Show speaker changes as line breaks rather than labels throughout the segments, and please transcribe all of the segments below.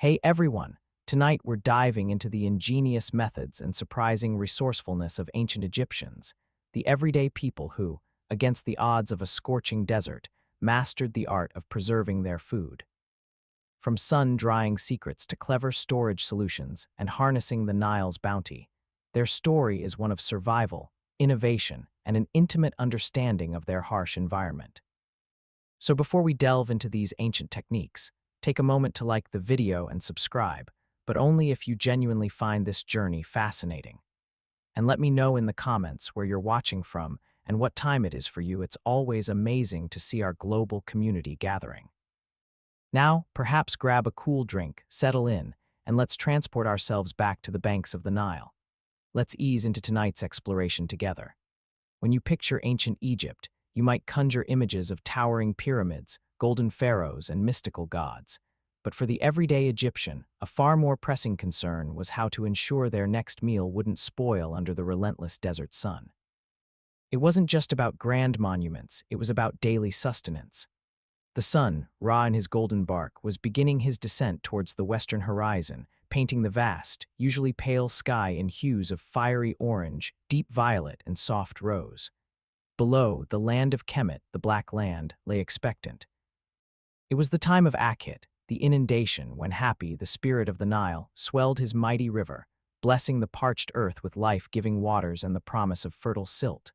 Hey everyone! Tonight we're diving into the ingenious methods and surprising resourcefulness of ancient Egyptians, the everyday people who, against the odds of a scorching desert, mastered the art of preserving their food. From sun-drying secrets to clever storage solutions and harnessing the Nile's bounty, their story is one of survival, innovation, and an intimate understanding of their harsh environment. So before we delve into these ancient techniques, take a moment to like the video and subscribe, but only if you genuinely find this journey fascinating. And let me know in the comments where you're watching from and what time it is for you. It's always amazing to see our global community gathering. Now, perhaps grab a cool drink, settle in, and let's transport ourselves back to the banks of the Nile. Let's ease into tonight's exploration together. When you picture ancient Egypt, you might conjure images of towering pyramids, golden pharaohs, and mystical gods. But for the everyday Egyptian, a far more pressing concern was how to ensure their next meal wouldn't spoil under the relentless desert sun. It wasn't just about grand monuments, it was about daily sustenance. The sun, Ra in his golden bark, was beginning his descent towards the western horizon, painting the vast, usually pale sky in hues of fiery orange, deep violet, and soft rose. Below, the land of Kemet, the Black Land, lay expectant. It was the time of Akhit, the inundation, when Hapi, the spirit of the Nile, swelled his mighty river, blessing the parched earth with life-giving waters and the promise of fertile silt.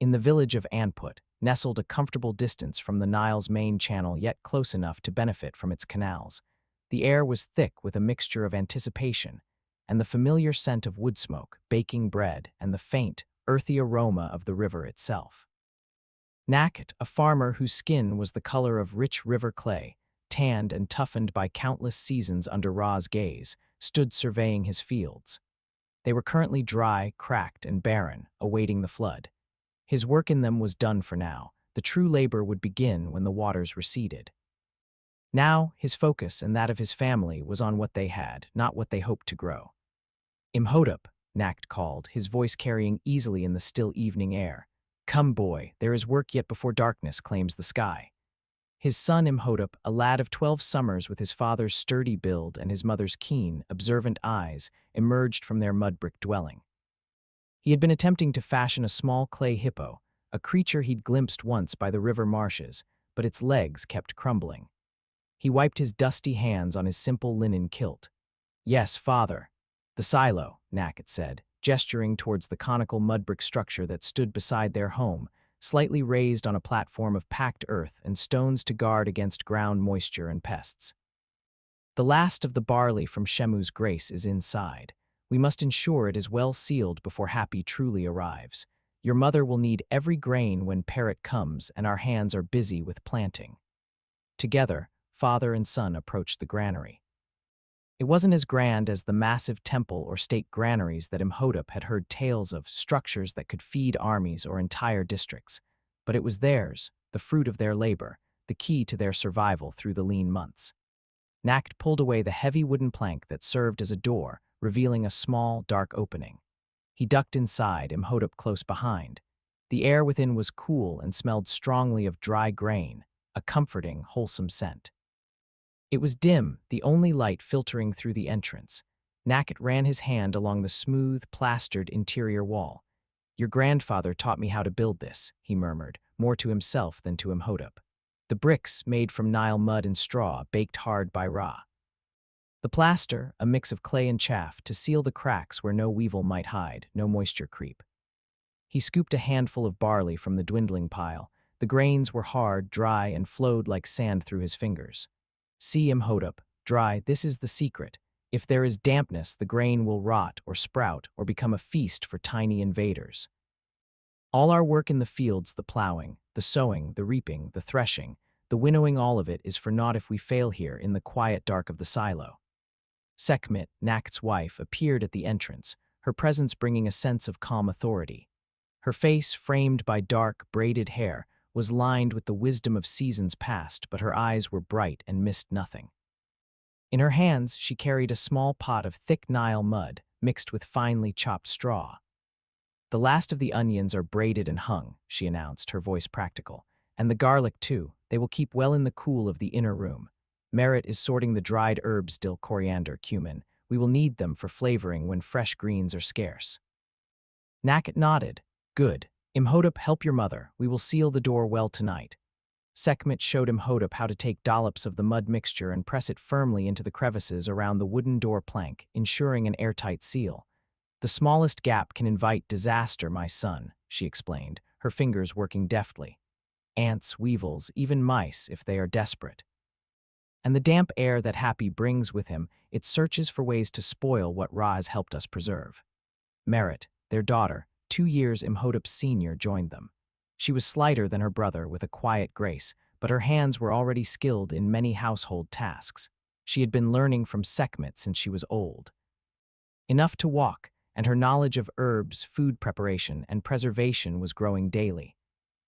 In the village of Anput, nestled a comfortable distance from the Nile's main channel yet close enough to benefit from its canals, the air was thick with a mixture of anticipation and the familiar scent of wood smoke, baking bread, and the faint, earthy aroma of the river itself. Nakht, a farmer whose skin was the color of rich river clay, tanned and toughened by countless seasons under Ra's gaze, stood surveying his fields. They were currently dry, cracked, and barren, awaiting the flood. His work in them was done for now. The true labor would begin when the waters receded. Now, his focus and that of his family was on what they had, not what they hoped to grow. Imhotep, Nakht called, his voice carrying easily in the still evening air. Come, boy, there is work yet before darkness claims the sky. His son Imhotep, a lad of 12 summers with his father's sturdy build and his mother's keen, observant eyes, emerged from their mud-brick dwelling. He had been attempting to fashion a small clay hippo, a creature he'd glimpsed once by the river marshes, but its legs kept crumbling. He wiped his dusty hands on his simple linen kilt. Yes, father. The silo, Nakht said, gesturing towards the conical mud-brick structure that stood beside their home, slightly raised on a platform of packed earth and stones to guard against ground moisture and pests. The last of the barley from Shemu's grace is inside. We must ensure it is well sealed before Hapi truly arrives. Your mother will need every grain when Parrot comes, and our hands are busy with planting. Together, father and son approached the granary. It wasn't as grand as the massive temple or state granaries that Imhotep had heard tales of, structures that could feed armies or entire districts. But it was theirs, the fruit of their labor, the key to their survival through the lean months. Nakht pulled away the heavy wooden plank that served as a door, revealing a small, dark opening. He ducked inside, Imhotep close behind. The air within was cool and smelled strongly of dry grain, a comforting, wholesome scent. It was dim, the only light filtering through the entrance. Nakht ran his hand along the smooth, plastered interior wall. Your grandfather taught me how to build this, he murmured, more to himself than to Imhotep. The bricks, made from Nile mud and straw, baked hard by Ra. The plaster, a mix of clay and chaff, to seal the cracks where no weevil might hide, no moisture creep. He scooped a handful of barley from the dwindling pile. The grains were hard, dry, and flowed like sand through his fingers. See, Imhotep, dry, this is the secret. If there is dampness, the grain will rot or sprout or become a feast for tiny invaders. All our work in the fields, the plowing, the sowing, the reaping, the threshing, the winnowing, all of it is for naught if we fail here in the quiet dark of the silo. Sekhmet, Nakht's wife, appeared at the entrance, her presence bringing a sense of calm authority. Her face, framed by dark, braided hair, was lined with the wisdom of seasons past, but her eyes were bright and missed nothing. In her hands, she carried a small pot of thick Nile mud, mixed with finely chopped straw. The last of the onions are braided and hung, she announced, her voice practical. And the garlic, too, they will keep well in the cool of the inner room. Merit is sorting the dried herbs, dill, coriander, cumin. We will need them for flavoring when fresh greens are scarce. Nakit nodded. Good. Imhotep, help your mother. We will seal the door well tonight. Sekhmet showed Imhotep how to take dollops of the mud mixture and press it firmly into the crevices around the wooden door plank, ensuring an airtight seal. The smallest gap can invite disaster, my son, she explained, her fingers working deftly. Ants, weevils, even mice, if they are desperate. And the damp air that Happy brings with him, it searches for ways to spoil what Ra has helped us preserve. Merit, their daughter, 2 years Imhotep's senior, joined them. She was slighter than her brother, with a quiet grace, but her hands were already skilled in many household tasks. She had been learning from Sekhmet since she was old. Enough to walk, and her knowledge of herbs, food preparation, and preservation was growing daily.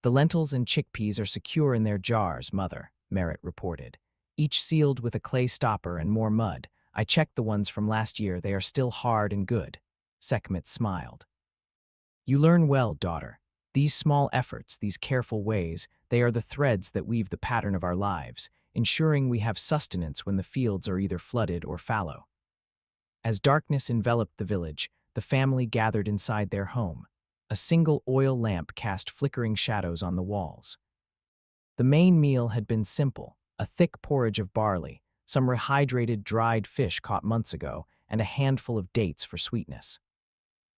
The lentils and chickpeas are secure in their jars, mother, Merit reported. Each sealed with a clay stopper and more mud. I checked the ones from last year, they are still hard and good. Sekhmet smiled. You learn well, daughter. These small efforts, these careful ways, they are the threads that weave the pattern of our lives, ensuring we have sustenance when the fields are either flooded or fallow. As darkness enveloped the village, the family gathered inside their home. A single oil lamp cast flickering shadows on the walls. The main meal had been simple, a thick porridge of barley, some rehydrated dried fish caught months ago, and a handful of dates for sweetness.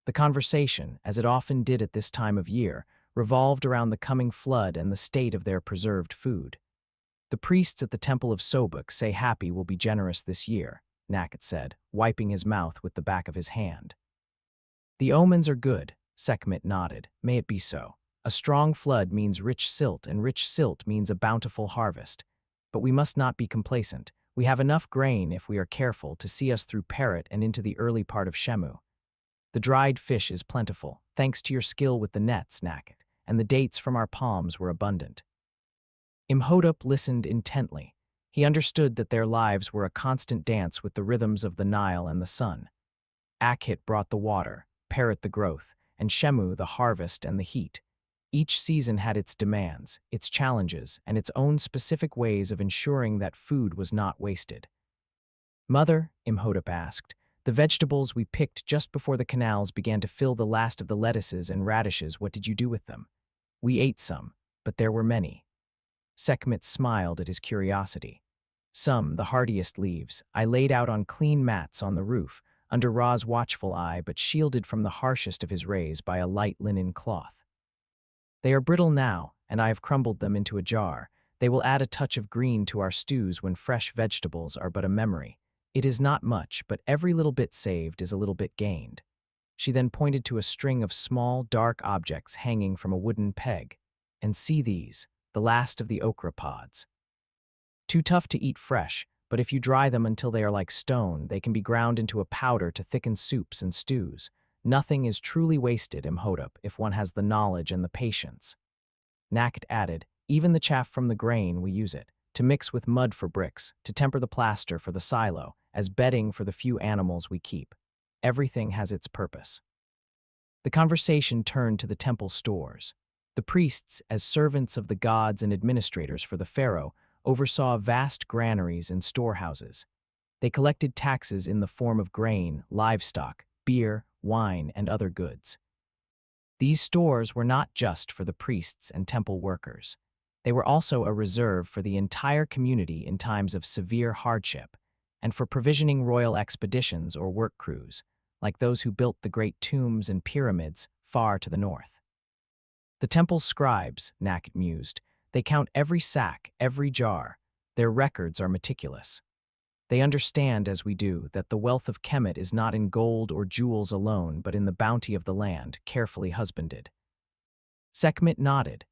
The conversation, as it often did at this time of year, revolved around the coming flood and the state of their preserved food. The priests at the Temple of Sobuk say Happy will be generous this year, Nakit said, wiping his mouth with the back of his hand. The omens are good, Sekhmet nodded. May it be so. A strong flood means rich silt, and rich silt means a bountiful harvest. But we must not be complacent. We have enough grain, if we are careful, to see us through Perit and into the early part of Shemu. The dried fish is plentiful, thanks to your skill with the nets, Nakit, and the dates from our palms were abundant. Imhotep listened intently. He understood that their lives were a constant dance with the rhythms of the Nile and the sun. Akhit brought the water, Perit the growth, and Shemu the harvest and the heat. Each season had its demands, its challenges, and its own specific ways of ensuring that food was not wasted. Mother, Imhotep asked, the vegetables we picked just before the canals began to fill the last of the lettuces and radishes, what did you do with them? We ate some, but there were many. Sekhmet smiled at his curiosity. Some, the hardiest leaves, I laid out on clean mats on the roof, under Ra's watchful eye but shielded from the harshest of his rays by a light linen cloth. They are brittle now, and I have crumbled them into a jar. They will add a touch of green to our stews when fresh vegetables are but a memory. It is not much, but every little bit saved is a little bit gained. She then pointed to a string of small, dark objects hanging from a wooden peg. And see these, the last of the okra pods. Too tough to eat fresh, but if you dry them until they are like stone, they can be ground into a powder to thicken soups and stews. Nothing is truly wasted, Imhotep, if one has the knowledge and the patience. Nakit added, even the chaff from the grain, we use it, to mix with mud for bricks, to temper the plaster for the silo, as bedding for the few animals we keep. Everything has its purpose. The conversation turned to the temple stores. The priests, as servants of the gods and administrators for the pharaoh, oversaw vast granaries and storehouses. They collected taxes in the form of grain, livestock, beer, wine, and other goods. These stores were not just for the priests and temple workers. They were also a reserve for the entire community in times of severe hardship, and for provisioning royal expeditions or work crews, like those who built the great tombs and pyramids far to the north. The temple's scribes, Nakit mused, they count every sack, every jar. Their records are meticulous. They understand, as we do, that the wealth of Kemet is not in gold or jewels alone, but in the bounty of the land, carefully husbanded. Sekhmet nodded,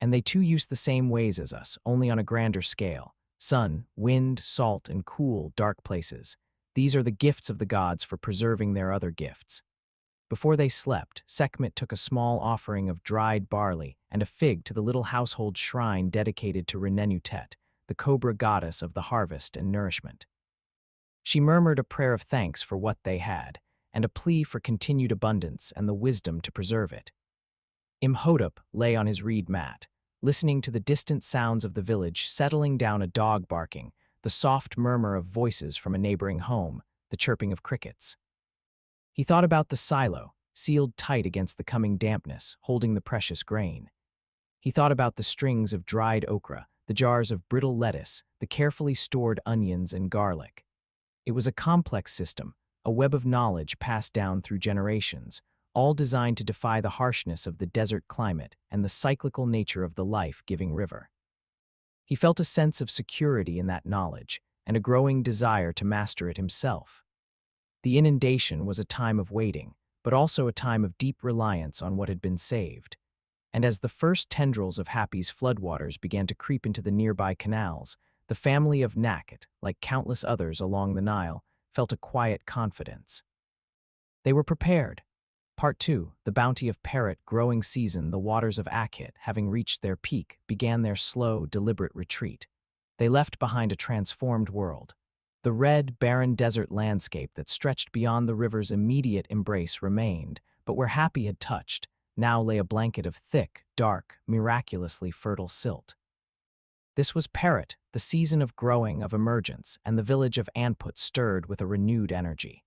and they too use the same ways as us, only on a grander scale. Sun, wind, salt, and cool, dark places. These are the gifts of the gods for preserving their other gifts. Before they slept, Sekhmet took a small offering of dried barley and a fig to the little household shrine dedicated to Renenutet, the cobra goddess of the harvest and nourishment. She murmured a prayer of thanks for what they had, and a plea for continued abundance and the wisdom to preserve it. Imhotep lay on his reed mat, listening to the distant sounds of the village, settling down, a dog barking, the soft murmur of voices from a neighboring home, the chirping of crickets. He thought about the silo, sealed tight against the coming dampness, holding the precious grain. He thought about the strings of dried okra, the jars of brittle lettuce, the carefully stored onions and garlic. It was a complex system, a web of knowledge passed down through generations, all designed to defy the harshness of the desert climate and the cyclical nature of the life-giving river. He felt a sense of security in that knowledge and a growing desire to master it himself. The inundation was a time of waiting, but also a time of deep reliance on what had been saved. And as the first tendrils of Happy's floodwaters began to creep into the nearby canals, the family of Nakhet, like countless others along the Nile, felt a quiet confidence. They were prepared. Part 2, the bounty of Parrot growing season, the waters of Akhet, having reached their peak, began their slow, deliberate retreat. They left behind a transformed world. The red, barren desert landscape that stretched beyond the river's immediate embrace remained, but where Happy had touched, now lay a blanket of thick, dark, miraculously fertile silt. This was Parrot, the season of growing, of emergence, and the village of Anput stirred with a renewed energy.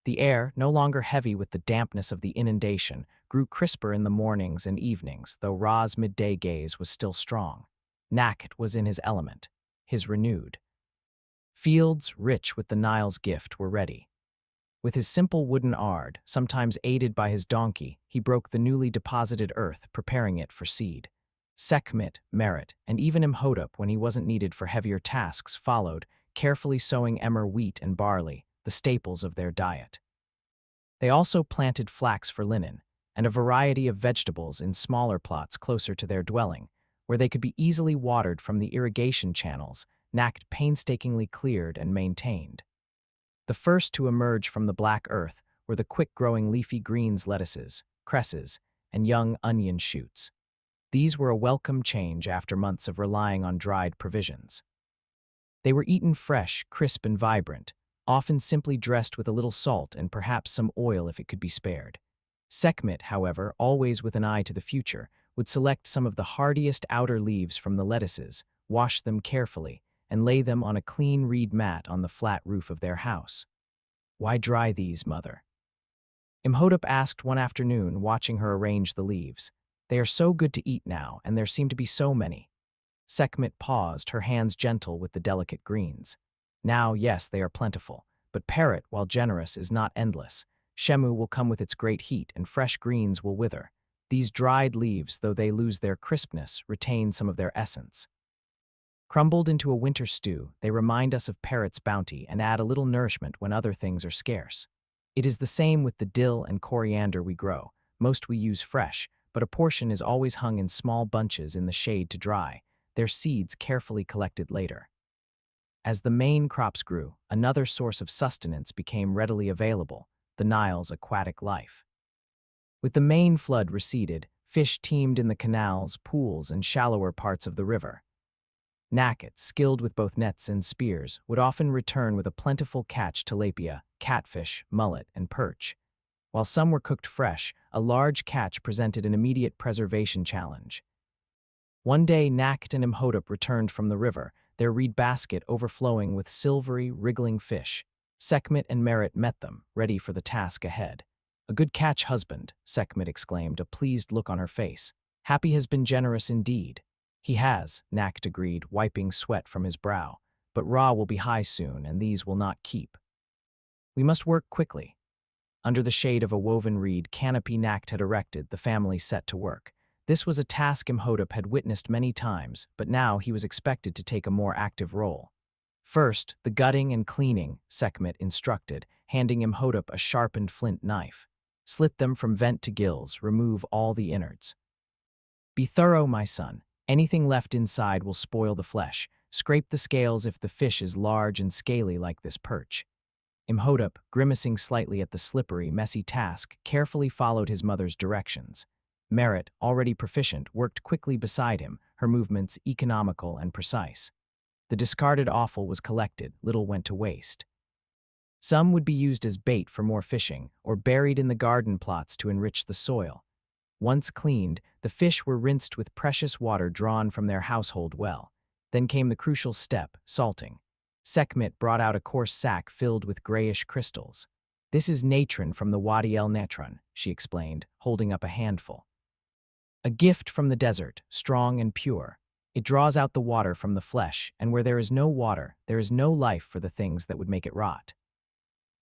The air, no longer heavy with the dampness of the inundation, grew crisper in the mornings and evenings, though Ra's midday gaze was still strong. Nakhet was in his element, his renewed. Fields, rich with the Nile's gift, were ready. With his simple wooden ard, sometimes aided by his donkey, he broke the newly deposited earth, preparing it for seed. Sekhmet, Merit, and even Imhotep, when he wasn't needed for heavier tasks, followed, carefully sowing emmer wheat and barley, the staples of their diet. They also planted flax for linen, and a variety of vegetables in smaller plots closer to their dwelling, where they could be easily watered from the irrigation channels Nakhet painstakingly cleared and maintained. The first to emerge from the black earth were the quick-growing leafy greens, lettuces, cresses, and young onion shoots. These were a welcome change after months of relying on dried provisions. They were eaten fresh, crisp, and vibrant, often simply dressed with a little salt and perhaps some oil if it could be spared. Sekhmet, however, always with an eye to the future, would select some of the hardiest outer leaves from the lettuces, wash them carefully, and lay them on a clean reed mat on the flat roof of their house. "Why dry these, mother?" Imhotep asked one afternoon, watching her arrange the leaves. "They are so good to eat now, and there seem to be so many." Sekhmet paused, her hands gentle with the delicate greens. "Now, yes, they are plentiful, but Parrot, while generous, is not endless. Shemu will come with its great heat, and fresh greens will wither. These dried leaves, though they lose their crispness, retain some of their essence. Crumbled into a winter stew, they remind us of Parrot's bounty and add a little nourishment when other things are scarce. It is the same with the dill and coriander we grow. Most we use fresh, but a portion is always hung in small bunches in the shade to dry, their seeds carefully collected later. As the main crops grew, another source of sustenance became readily available, the Nile's aquatic life. With the main flood receded, fish teemed in the canals, pools, and shallower parts of the river. Nakhet, skilled with both nets and spears, would often return with a plentiful catch tilapia, catfish, mullet, and perch. While some were cooked fresh, a large catch presented an immediate preservation challenge. One day Nakhet and Imhotep returned from the river, their reed basket overflowing with silvery, wriggling fish. Sekhmet and Merit met them, ready for the task ahead. "A good catch, husband," Sekhmet exclaimed, a pleased look on her face. "Happy has been generous indeed." "He has," Nakhet agreed, wiping sweat from his brow. "But Ra will be high soon, and these will not keep. We must work quickly." Under the shade of a woven reed canopy Nakhet had erected, the family set to work. This was a task Imhotep had witnessed many times, but now he was expected to take a more active role. "First, the gutting and cleaning," Sekhmet instructed, handing Imhotep a sharpened flint knife. "Slit them from vent to gills, remove all the innards. Be thorough, my son. Anything left inside will spoil the flesh. Scrape the scales if the fish is large and scaly like this perch." Imhotep, grimacing slightly at the slippery, messy task, carefully followed his mother's directions. Merit, already proficient, worked quickly beside him, her movements economical and precise. The discarded offal was collected, little went to waste. Some would be used as bait for more fishing, or buried in the garden plots to enrich the soil. Once cleaned, the fish were rinsed with precious water drawn from their household well. Then came the crucial step, salting. Sekhmet brought out a coarse sack filled with grayish crystals. This is natron from the Wadi el Natron, she explained, holding up a handful. A gift from the desert, strong and pure. It draws out the water from the flesh, and where there is no water, there is no life for the things that would make it rot.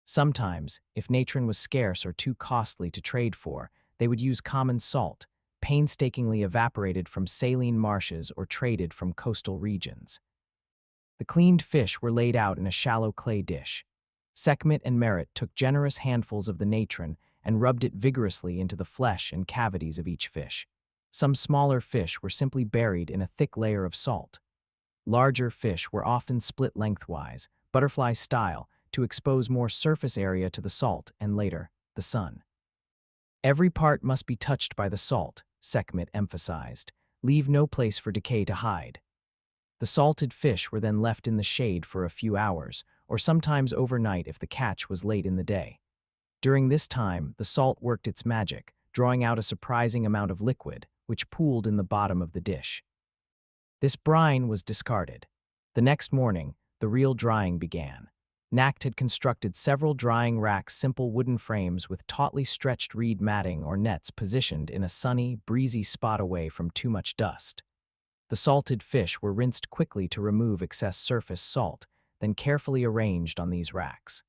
Sometimes, if natron was scarce or too costly to trade for, they would use common salt, painstakingly evaporated from saline marshes or traded from coastal regions. The cleaned fish were laid out in a shallow clay dish. Sekhmet and Merit took generous handfuls of the natron and rubbed it vigorously into the flesh and cavities of each fish. Some smaller fish were simply buried in a thick layer of salt. Larger fish were often split lengthwise, butterfly style, to expose more surface area to the salt and later, the sun. Every part must be touched by the salt, Sekhmet emphasized. Leave no place for decay to hide. The salted fish were then left in the shade for a few hours, or sometimes overnight if the catch was late in the day. During this time, the salt worked its magic, drawing out a surprising amount of liquid, which pooled in the bottom of the dish. This brine was discarded. The next morning, the real drying began. Nakt had constructed several drying racks, simple wooden frames with tautly stretched reed matting or nets positioned in a sunny, breezy spot away from too much dust. The salted fish were rinsed quickly to remove excess surface salt, then carefully arranged on these racks.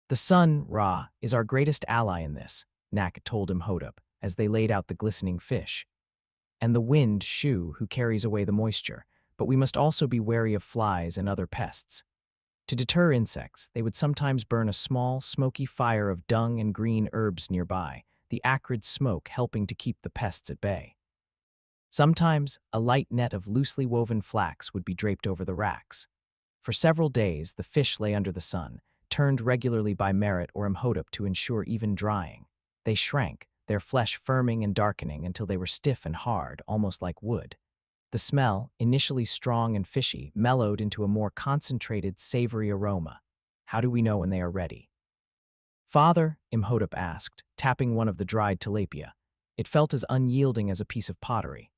The sun, Ra, is our greatest ally in this, Nakt told Imhotep, as they laid out the glistening fish. And the wind, Shu, who carries away the moisture, but we must also be wary of flies and other pests. To deter insects, they would sometimes burn a small, smoky fire of dung and green herbs nearby, the acrid smoke helping to keep the pests at bay. Sometimes, a light net of loosely woven flax would be draped over the racks. For several days, the fish lay under the sun, turned regularly by Merit or Imhotep to ensure even drying. They shrank, their flesh firming and darkening until they were stiff and hard, almost like wood. The smell, initially strong and fishy, mellowed into a more concentrated, savory aroma. How do we know when they are ready? Father, Imhotep asked, tapping one of the dried tilapia. It felt as unyielding as a piece of pottery.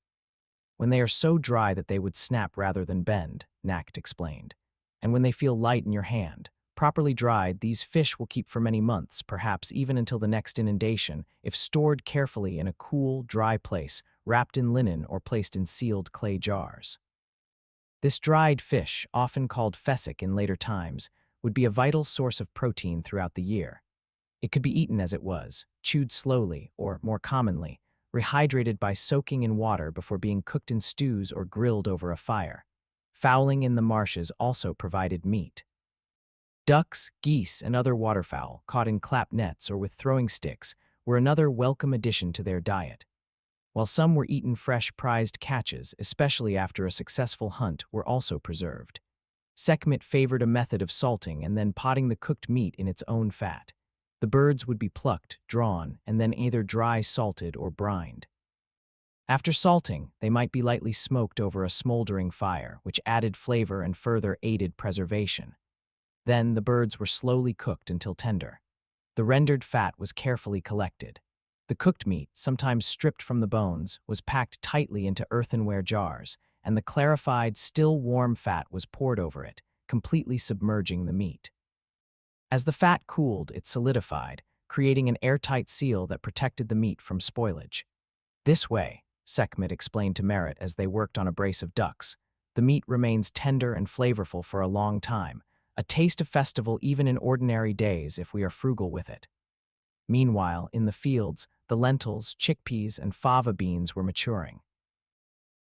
When they are so dry that they would snap rather than bend, Nakt explained. And when they feel light in your hand, properly dried, these fish will keep for many months, perhaps even until the next inundation, if stored carefully in a cool, dry place, wrapped in linen or placed in sealed clay jars. This dried fish, often called fessick in later times, would be a vital source of protein throughout the year. It could be eaten as it was, chewed slowly, or, more commonly, rehydrated by soaking in water before being cooked in stews or grilled over a fire. Fowling in the marshes also provided meat. Ducks, geese, and other waterfowl, caught in clap nets or with throwing sticks, were another welcome addition to their diet. While some were eaten fresh, prized catches, especially after a successful hunt, were also preserved. Sekhmet favored a method of salting and then potting the cooked meat in its own fat. The birds would be plucked, drawn, and then either dry salted or brined. After salting, they might be lightly smoked over a smoldering fire, which added flavor and further aided preservation. Then the birds were slowly cooked until tender. The rendered fat was carefully collected. The cooked meat, sometimes stripped from the bones, was packed tightly into earthenware jars, and the clarified, still warm fat was poured over it, completely submerging the meat. As the fat cooled, it solidified, creating an airtight seal that protected the meat from spoilage. This way, Sekhmet explained to Merit as they worked on a brace of ducks, the meat remains tender and flavorful for a long time, a taste of festival even in ordinary days if we are frugal with it. Meanwhile, in the fields, the lentils, chickpeas, and fava beans were maturing.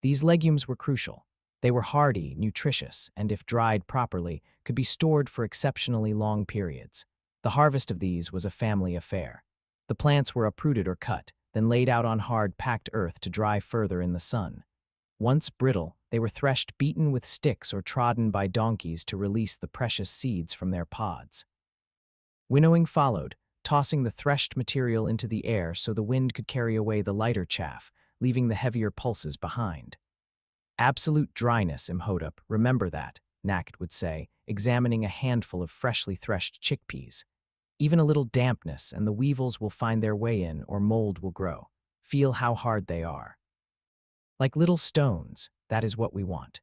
These legumes were crucial. They were hardy, nutritious, and if dried properly, could be stored for exceptionally long periods. The harvest of these was a family affair. The plants were uprooted or cut, then laid out on hard, packed earth to dry further in the sun. Once brittle, they were threshed, beaten with sticks, or trodden by donkeys to release the precious seeds from their pods. Winnowing followed, tossing the threshed material into the air so the wind could carry away the lighter chaff, leaving the heavier pulses behind. Absolute dryness, Imhotep, remember that, Nakt would say, examining a handful of freshly threshed chickpeas. Even a little dampness and the weevils will find their way in or mold will grow. Feel how hard they are. Like little stones, that is what we want.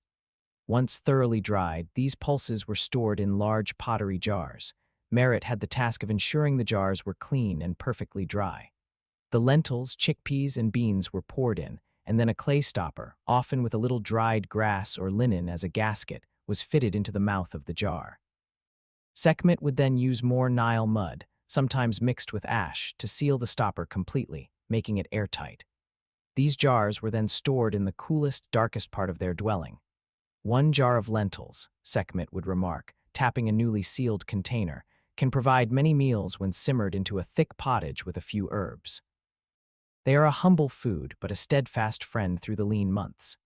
Once thoroughly dried, these pulses were stored in large pottery jars. Merritt had the task of ensuring the jars were clean and perfectly dry. The lentils, chickpeas, and beans were poured in, and then a clay stopper, often with a little dried grass or linen as a gasket, was fitted into the mouth of the jar. Sekhmet would then use more Nile mud, sometimes mixed with ash, to seal the stopper completely, making it airtight. These jars were then stored in the coolest, darkest part of their dwelling. "One jar of lentils," Sekhmet would remark, tapping a newly sealed container, "can provide many meals when simmered into a thick pottage with a few herbs." They are a humble food, but a steadfast friend through the lean months.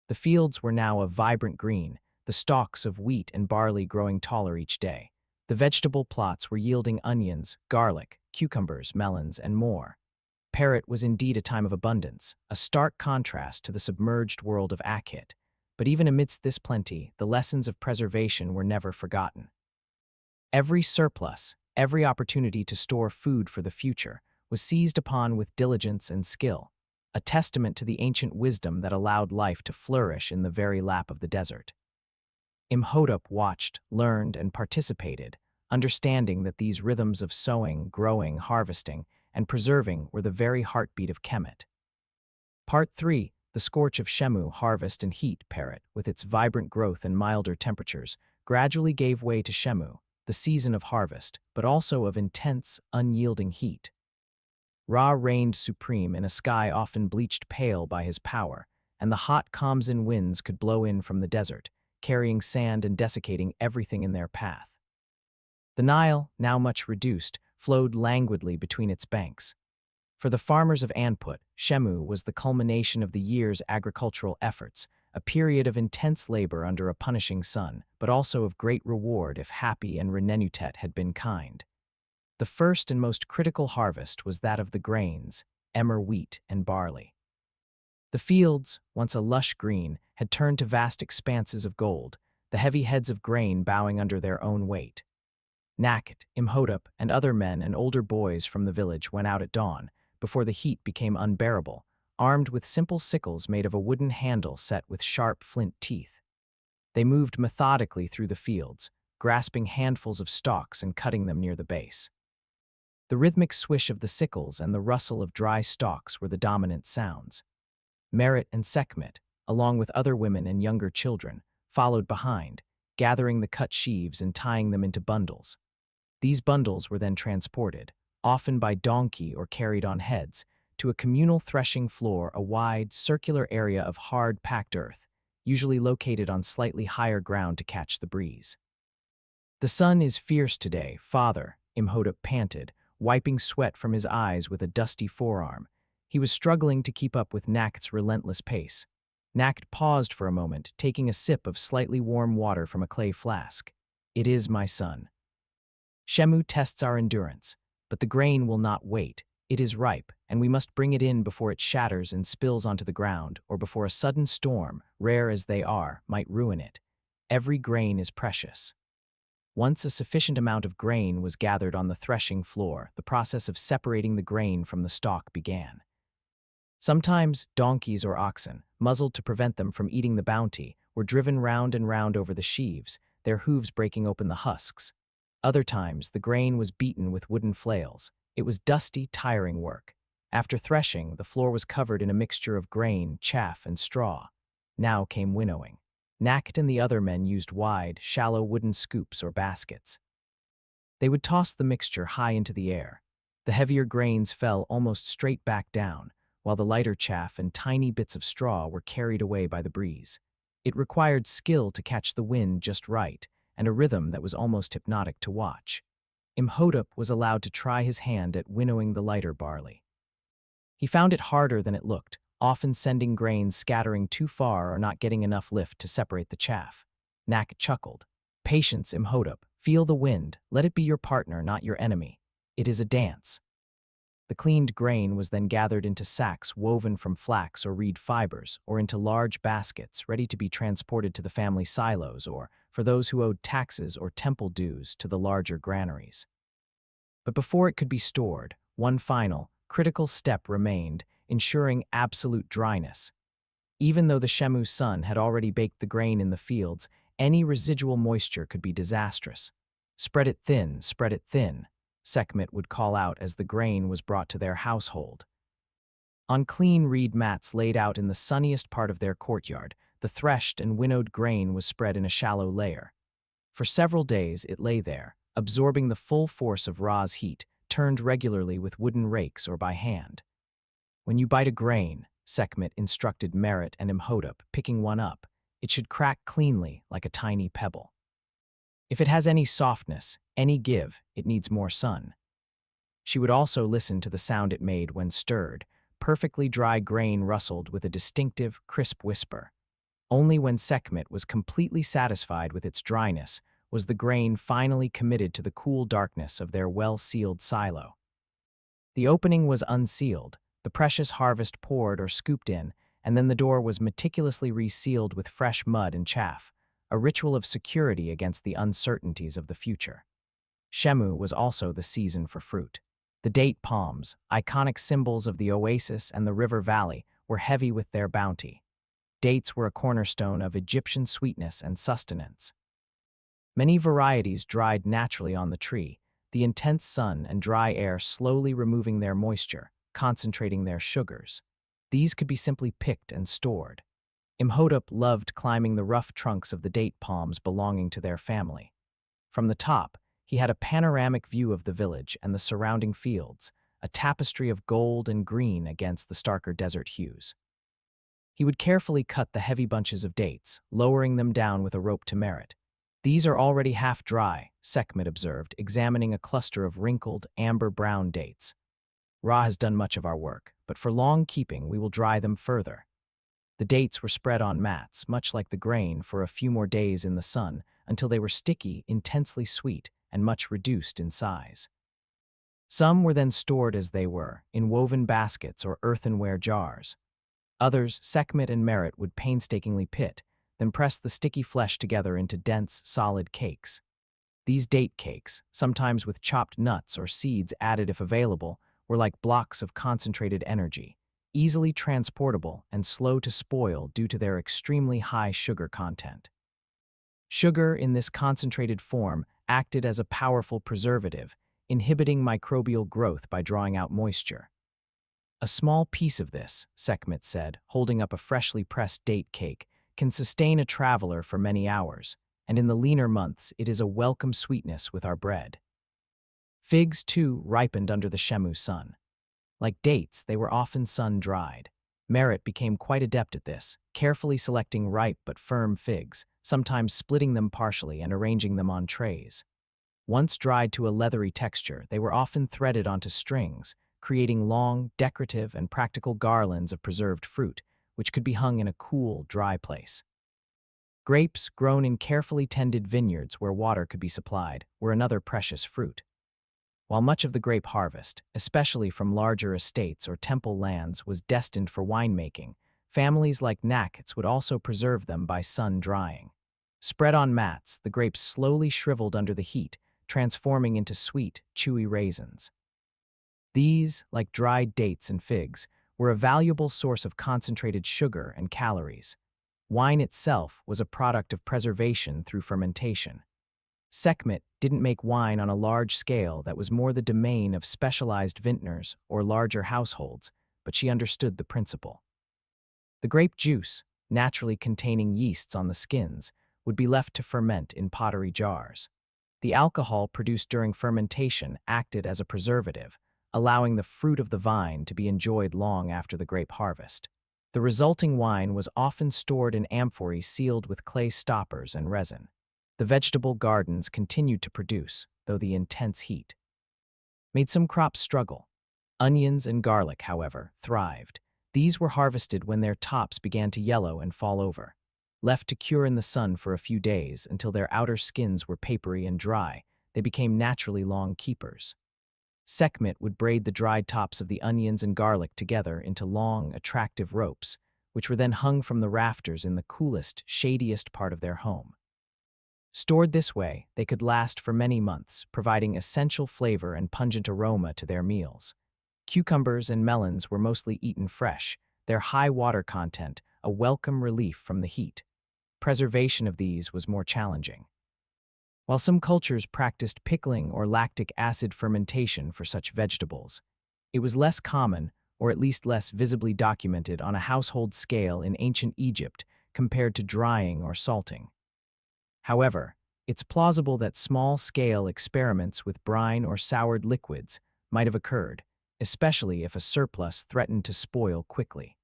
The fields were now a vibrant green, the stalks of wheat and barley growing taller each day. The vegetable plots were yielding onions, garlic, cucumbers, melons, and more. Perit was indeed a time of abundance, a stark contrast to the submerged world of Akhit. But even amidst this plenty, the lessons of preservation were never forgotten. Every surplus, every opportunity to store food for the future, was seized upon with diligence and skill, a testament to the ancient wisdom that allowed life to flourish in the very lap of the desert. Imhotep watched, learned, and participated, understanding that these rhythms of sowing, growing, harvesting, and preserving were the very heartbeat of Kemet. Part 3. The scorch of Shemu, harvest and heat. Perit, with its vibrant growth and milder temperatures, gradually gave way to Shemu, the season of harvest, but also of intense, unyielding heat. Ra reigned supreme in a sky often bleached pale by his power, and the hot Khamsin winds could blow in from the desert, carrying sand and desiccating everything in their path. The Nile, now much reduced, flowed languidly between its banks. For the farmers of Anput, Shemu was the culmination of the year's agricultural efforts, a period of intense labor under a punishing sun, but also of great reward if Hapi and Renenutet had been kind. The first and most critical harvest was that of the grains, emmer wheat and barley. The fields, once a lush green, had turned to vast expanses of gold, the heavy heads of grain bowing under their own weight. Nakht, Imhotep, and other men and older boys from the village went out at dawn, before the heat became unbearable, armed with simple sickles made of a wooden handle set with sharp flint teeth. They moved methodically through the fields, grasping handfuls of stalks and cutting them near the base. The rhythmic swish of the sickles and the rustle of dry stalks were the dominant sounds. Merritt and Sekhmet, along with other women and younger children, followed behind, gathering the cut sheaves and tying them into bundles. These bundles were then transported, often by donkey or carried on heads, to a communal threshing floor, a wide, circular area of hard, packed earth, usually located on slightly higher ground to catch the breeze. "The sun is fierce today, father," Imhotep panted, wiping sweat from his eyes with a dusty forearm. He was struggling to keep up with Nakht's relentless pace. Nakht paused for a moment, taking a sip of slightly warm water from a clay flask. "It is, my son. Shemu tests our endurance, but the grain will not wait. It is ripe, and we must bring it in before it shatters and spills onto the ground, or before a sudden storm, rare as they are, might ruin it. Every grain is precious." Once a sufficient amount of grain was gathered on the threshing floor, the process of separating the grain from the stalk began. Sometimes donkeys or oxen, muzzled to prevent them from eating the bounty, were driven round and round over the sheaves, their hooves breaking open the husks. Other times, the grain was beaten with wooden flails. It was dusty, tiring work. After threshing, the floor was covered in a mixture of grain, chaff, and straw. Now came winnowing. Nakht and the other men used wide, shallow wooden scoops or baskets. They would toss the mixture high into the air. The heavier grains fell almost straight back down, while the lighter chaff and tiny bits of straw were carried away by the breeze. It required skill to catch the wind just right, and a rhythm that was almost hypnotic to watch. Imhotep was allowed to try his hand at winnowing the lighter barley. He found it harder than it looked, often sending grains scattering too far or not getting enough lift to separate the chaff. Nakht chuckled. "Patience, Imhotep. Feel the wind. Let it be your partner, not your enemy. It is a dance." The cleaned grain was then gathered into sacks woven from flax or reed fibers, or into large baskets ready to be transported to the family silos or, for those who owed taxes or temple dues, to the larger granaries. But before it could be stored, one final, critical step remained, ensuring absolute dryness. Even though the Shemu's sun had already baked the grain in the fields, any residual moisture could be disastrous. Spread it thin, Sekhmet would call out as the grain was brought to their household. On clean reed mats laid out in the sunniest part of their courtyard, the threshed and winnowed grain was spread in a shallow layer. For several days it lay there, absorbing the full force of Ra's heat, turned regularly with wooden rakes or by hand. When you bite a grain, Sekhmet instructed Merit and Imhotep, picking one up, it should crack cleanly like a tiny pebble. If it has any softness, any give, it needs more sun. She would also listen to the sound it made when stirred. Perfectly dry grain rustled with a distinctive, crisp whisper. Only when Sekhmet was completely satisfied with its dryness was the grain finally committed to the cool darkness of their well-sealed silo. The opening was unsealed, the precious harvest poured or scooped in, and then the door was meticulously resealed with fresh mud and chaff, a ritual of security against the uncertainties of the future. Shemu was also the season for fruit. The date palms, iconic symbols of the oasis and the river valley, were heavy with their bounty. Dates were a cornerstone of Egyptian sweetness and sustenance. Many varieties dried naturally on the tree, the intense sun and dry air slowly removing their moisture, concentrating their sugars. These could be simply picked and stored. Imhotep loved climbing the rough trunks of the date palms belonging to their family. From the top, he had a panoramic view of the village and the surrounding fields, a tapestry of gold and green against the starker desert hues. He would carefully cut the heavy bunches of dates, lowering them down with a rope to Merit. "These are already half dry," Sekhmet observed, examining a cluster of wrinkled, amber-brown dates. "Ra has done much of our work, but for long keeping we will dry them further." The dates were spread on mats, much like the grain, for a few more days in the sun, until they were sticky, intensely sweet, and much reduced in size. Some were then stored as they were, in woven baskets or earthenware jars. Others, Sekhmet and Merit would painstakingly pit, then press the sticky flesh together into dense, solid cakes. These date cakes, sometimes with chopped nuts or seeds added if available, were like blocks of concentrated energy, easily transportable and slow to spoil due to their extremely high sugar content. Sugar in this concentrated form acted as a powerful preservative, inhibiting microbial growth by drawing out moisture. "A small piece of this," Sekhmet said, holding up a freshly pressed date cake, "can sustain a traveler for many hours, and in the leaner months it is a welcome sweetness with our bread." Figs, too, ripened under the Shemu sun. Like dates, they were often sun-dried. Merit became quite adept at this, carefully selecting ripe but firm figs, sometimes splitting them partially and arranging them on trays. Once dried to a leathery texture, they were often threaded onto strings, creating long, decorative, and practical garlands of preserved fruit, which could be hung in a cool, dry place. Grapes, grown in carefully tended vineyards where water could be supplied, were another precious fruit. While much of the grape harvest, especially from larger estates or temple lands, was destined for winemaking, families like Nakets would also preserve them by sun-drying. Spread on mats, the grapes slowly shriveled under the heat, transforming into sweet, chewy raisins. These, like dried dates and figs, were a valuable source of concentrated sugar and calories. Wine itself was a product of preservation through fermentation. Sekhmet didn't make wine on a large scale that was more the domain of specialized vintners or larger households, but she understood the principle. The grape juice, naturally containing yeasts on the skins, would be left to ferment in pottery jars. The alcohol produced during fermentation acted as a preservative, allowing the fruit of the vine to be enjoyed long after the grape harvest. The resulting wine was often stored in amphorae sealed with clay stoppers and resin. The vegetable gardens continued to produce, though the intense heat made some crops struggle. Onions and garlic, however, thrived. These were harvested when their tops began to yellow and fall over. Left to cure in the sun for a few days until their outer skins were papery and dry, they became naturally long keepers. Sekhmet would braid the dried tops of the onions and garlic together into long, attractive ropes, which were then hung from the rafters in the coolest, shadiest part of their home. Stored this way, they could last for many months, providing essential flavor and pungent aroma to their meals. Cucumbers and melons were mostly eaten fresh, their high water content a welcome relief from the heat. Preservation of these was more challenging. While some cultures practiced pickling or lactic acid fermentation for such vegetables, it was less common, or at least less visibly documented on a household scale in ancient Egypt compared to drying or salting. However, it's plausible that small-scale experiments with brine or soured liquids might have occurred, especially if a surplus threatened to spoil quickly.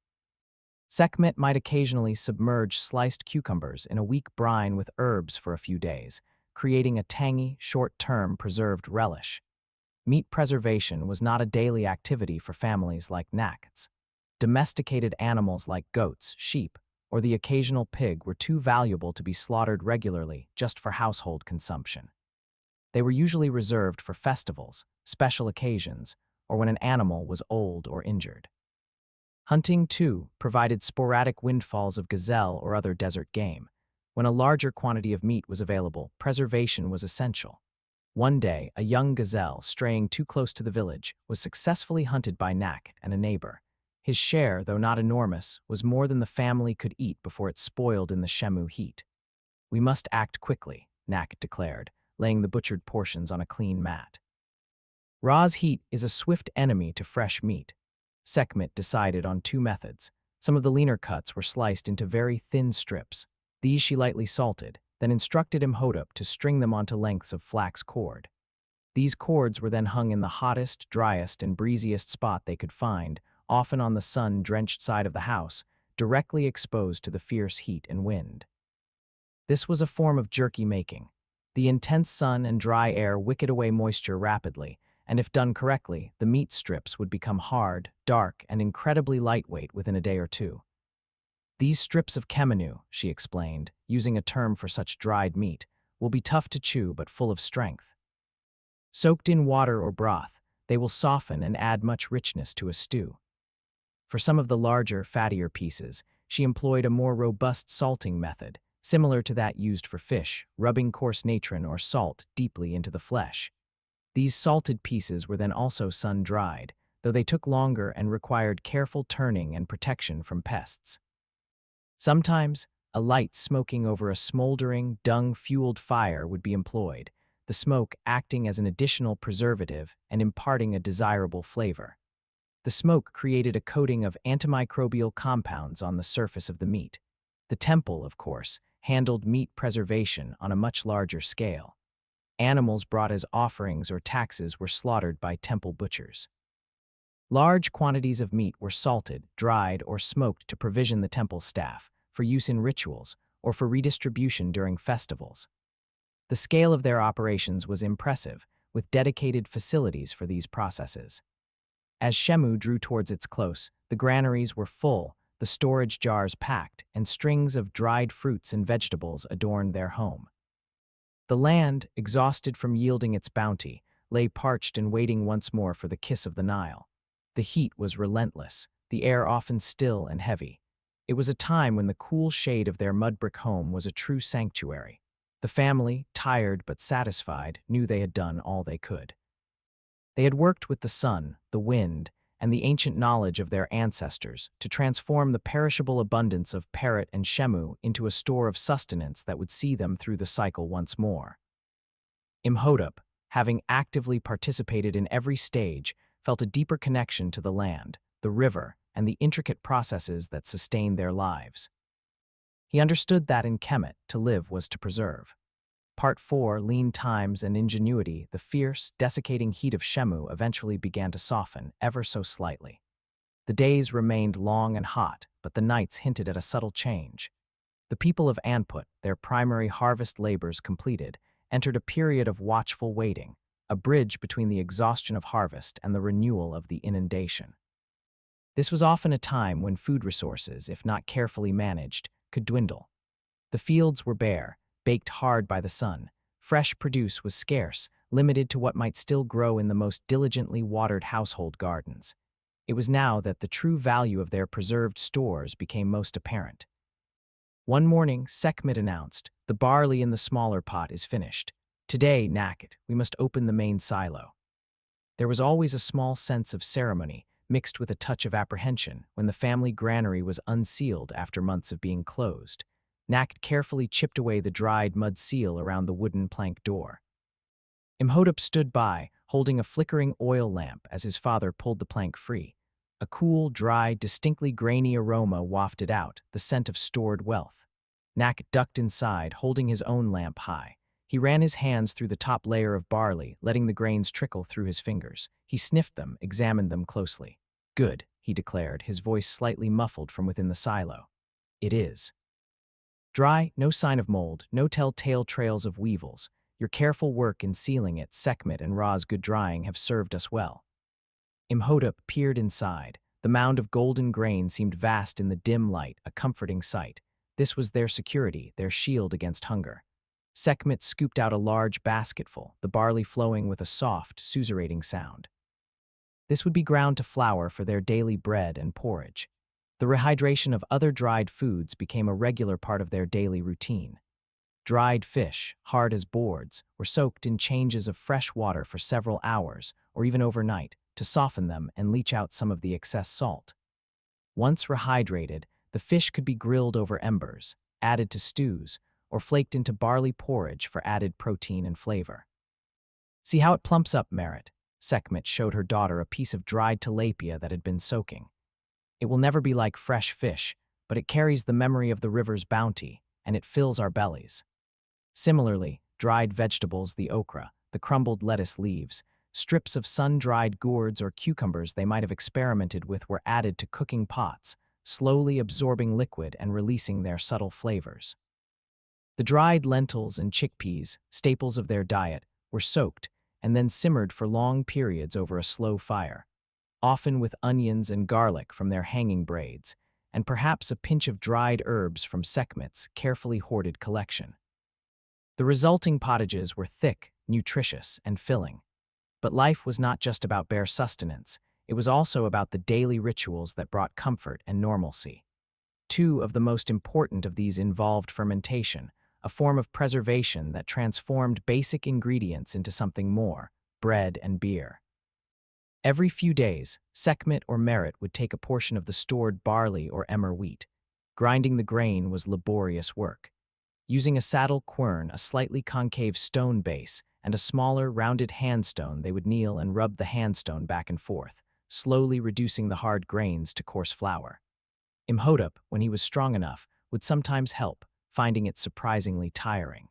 Sekhmet might occasionally submerge sliced cucumbers in a weak brine with herbs for a few days, creating a tangy, short-term preserved relish. Meat preservation was not a daily activity for families like Nakats. Domesticated animals like goats, sheep, or the occasional pig were too valuable to be slaughtered regularly just for household consumption. They were usually reserved for festivals, special occasions, or when an animal was old or injured. Hunting, too, provided sporadic windfalls of gazelle or other desert game. When a larger quantity of meat was available, preservation was essential. One day, a young gazelle, straying too close to the village, was successfully hunted by Nak and a neighbor. His share, though not enormous, was more than the family could eat before it spoiled in the Shemu heat. "We must act quickly," Nak declared, laying the butchered portions on a clean mat. Ra's heat is a swift enemy to fresh meat. Sekhmet decided on two methods. Some of the leaner cuts were sliced into very thin strips. These she lightly salted, then instructed Imhotep to string them onto lengths of flax cord. These cords were then hung in the hottest, driest, and breeziest spot they could find, often on the sun-drenched side of the house, directly exposed to the fierce heat and wind. This was a form of jerky making. The intense sun and dry air wicked away moisture rapidly, and if done correctly, the meat strips would become hard, dark, and incredibly lightweight within a day or two. "These strips of kemenu," she explained, using a term for such dried meat, "will be tough to chew but full of strength. Soaked in water or broth, they will soften and add much richness to a stew." For some of the larger, fattier pieces, she employed a more robust salting method, similar to that used for fish, rubbing coarse natron or salt deeply into the flesh. These salted pieces were then also sun-dried, though they took longer and required careful turning and protection from pests. Sometimes, a light smoking over a smoldering, dung-fueled fire would be employed, the smoke acting as an additional preservative and imparting a desirable flavor. The smoke created a coating of antimicrobial compounds on the surface of the meat. The temple, of course, handled meat preservation on a much larger scale. Animals brought as offerings or taxes were slaughtered by temple butchers. Large quantities of meat were salted, dried, or smoked to provision the temple staff, for use in rituals, or for redistribution during festivals. The scale of their operations was impressive, with dedicated facilities for these processes. As Shemu drew towards its close, the granaries were full, the storage jars packed, and strings of dried fruits and vegetables adorned their home. The land, exhausted from yielding its bounty, lay parched and waiting once more for the kiss of the Nile. The heat was relentless, the air often still and heavy. It was a time when the cool shade of their mud-brick home was a true sanctuary. The family, tired but satisfied, knew they had done all they could. They had worked with the sun, the wind, and the ancient knowledge of their ancestors to transform the perishable abundance of Parrot and Shemu into a store of sustenance that would see them through the cycle once more. Imhotep, having actively participated in every stage, felt a deeper connection to the land, the river, and the intricate processes that sustained their lives. He understood that in Kemet, to live was to preserve. Part 4, Lean Times and Ingenuity, the fierce, desiccating heat of Shemu eventually began to soften, ever so slightly. The days remained long and hot, but the nights hinted at a subtle change. The people of Anput, their primary harvest labors completed, entered a period of watchful waiting, a bridge between the exhaustion of harvest and the renewal of the inundation. This was often a time when food resources, if not carefully managed, could dwindle. The fields were bare, baked hard by the sun. Fresh produce was scarce, limited to what might still grow in the most diligently watered household gardens. It was now that the true value of their preserved stores became most apparent. One morning, Sekhmet announced, "The barley in the smaller pot is finished. Today, Naked, we must open the main silo." There was always a small sense of ceremony, mixed with a touch of apprehension when the family granary was unsealed after months of being closed. Nak carefully chipped away the dried mud seal around the wooden plank door. Imhotep stood by, holding a flickering oil lamp as his father pulled the plank free. A cool, dry, distinctly grainy aroma wafted out, the scent of stored wealth. Nak ducked inside, holding his own lamp high. He ran his hands through the top layer of barley, letting the grains trickle through his fingers. He sniffed them, examined them closely. "Good," he declared, his voice slightly muffled from within the silo. "It is. Dry, no sign of mold, no telltale trails of weevils. Your careful work in sealing it, Sekhmet and Ra's good drying have served us well." Imhotep peered inside. The mound of golden grain seemed vast in the dim light, a comforting sight. This was their security, their shield against hunger. Sekhmet scooped out a large basketful, the barley flowing with a soft, susurating sound. This would be ground to flour for their daily bread and porridge. The rehydration of other dried foods became a regular part of their daily routine. Dried fish, hard as boards, were soaked in changes of fresh water for several hours, or even overnight, to soften them and leach out some of the excess salt. Once rehydrated, the fish could be grilled over embers, added to stews, or flaked into barley porridge for added protein and flavor. "See how it plumps up, Merit." Sekhmet showed her daughter a piece of dried tilapia that had been soaking. "It will never be like fresh fish, but it carries the memory of the river's bounty, and it fills our bellies." Similarly, dried vegetables, the okra, the crumbled lettuce leaves, strips of sun-dried gourds or cucumbers they might have experimented with were added to cooking pots, slowly absorbing liquid and releasing their subtle flavors. The dried lentils and chickpeas, staples of their diet, were soaked and then simmered for long periods over a slow fire, often with onions and garlic from their hanging braids, and perhaps a pinch of dried herbs from Sekhmet's carefully hoarded collection. The resulting pottages were thick, nutritious, and filling. But life was not just about bare sustenance, it was also about the daily rituals that brought comfort and normalcy. Two of the most important of these involved fermentation, a form of preservation that transformed basic ingredients into something more: bread and beer. Every few days, Sekhmet or Merit would take a portion of the stored barley or emmer wheat. Grinding the grain was laborious work. Using a saddle quern, a slightly concave stone base, and a smaller, rounded handstone, they would kneel and rub the handstone back and forth, slowly reducing the hard grains to coarse flour. Imhotep, when he was strong enough, would sometimes help, finding it surprisingly tiring.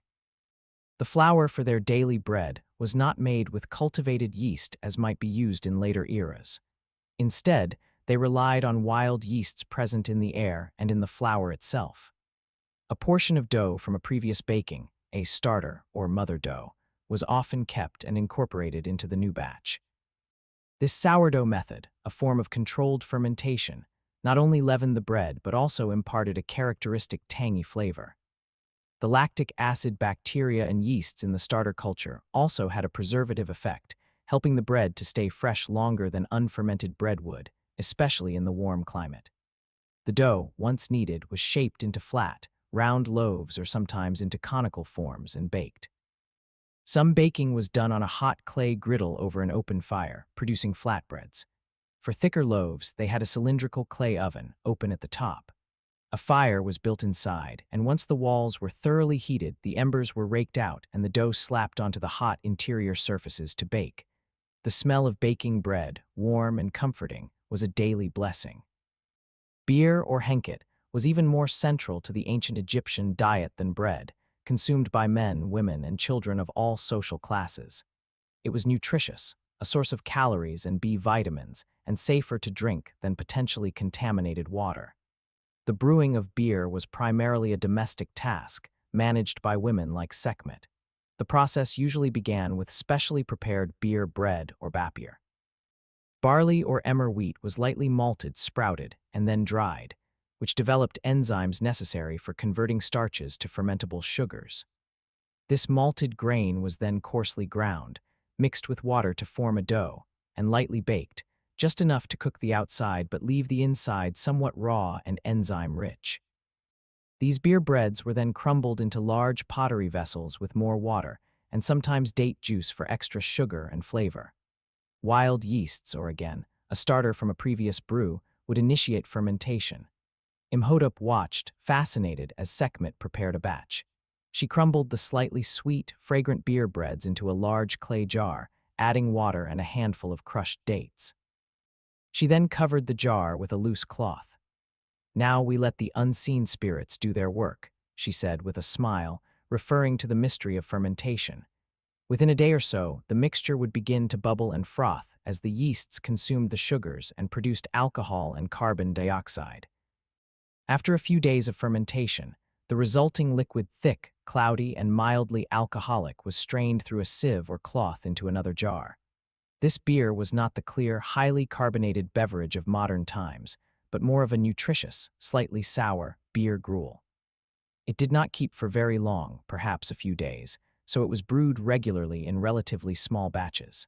The flour for their daily bread was not made with cultivated yeast as might be used in later eras. Instead, they relied on wild yeasts present in the air and in the flour itself. A portion of dough from a previous baking, a starter or mother dough, was often kept and incorporated into the new batch. This sourdough method, a form of controlled fermentation, not only leavened the bread but also imparted a characteristic tangy flavor. The lactic acid bacteria and yeasts in the starter culture also had a preservative effect, helping the bread to stay fresh longer than unfermented bread would, especially in the warm climate. The dough, once kneaded, was shaped into flat, round loaves or sometimes into conical forms and baked. Some baking was done on a hot clay griddle over an open fire, producing flatbreads. For thicker loaves, they had a cylindrical clay oven, open at the top. A fire was built inside, and once the walls were thoroughly heated, the embers were raked out and the dough slapped onto the hot interior surfaces to bake. The smell of baking bread, warm and comforting, was a daily blessing. Beer, or henket, was even more central to the ancient Egyptian diet than bread, consumed by men, women, and children of all social classes. It was nutritious, a source of calories and B vitamins, and safer to drink than potentially contaminated water. The brewing of beer was primarily a domestic task, managed by women like Sekhmet. The process usually began with specially prepared beer bread or bapir. Barley or emmer wheat was lightly malted, sprouted, and then dried, which developed enzymes necessary for converting starches to fermentable sugars. This malted grain was then coarsely ground, mixed with water to form a dough, and lightly baked, just enough to cook the outside but leave the inside somewhat raw and enzyme-rich. These beer breads were then crumbled into large pottery vessels with more water, and sometimes date juice for extra sugar and flavor. Wild yeasts, or again, a starter from a previous brew, would initiate fermentation. Imhotep watched, fascinated, as Sekhmet prepared a batch. She crumbled the slightly sweet, fragrant beer breads into a large clay jar, adding water and a handful of crushed dates. She then covered the jar with a loose cloth. "Now we let the unseen spirits do their work," she said with a smile, referring to the mystery of fermentation. Within a day or so, the mixture would begin to bubble and froth as the yeasts consumed the sugars and produced alcohol and carbon dioxide. After a few days of fermentation, the resulting liquid, thick, cloudy, and mildly alcoholic, was strained through a sieve or cloth into another jar. This beer was not the clear, highly carbonated beverage of modern times, but more of a nutritious, slightly sour beer gruel. It did not keep for very long, perhaps a few days, so it was brewed regularly in relatively small batches.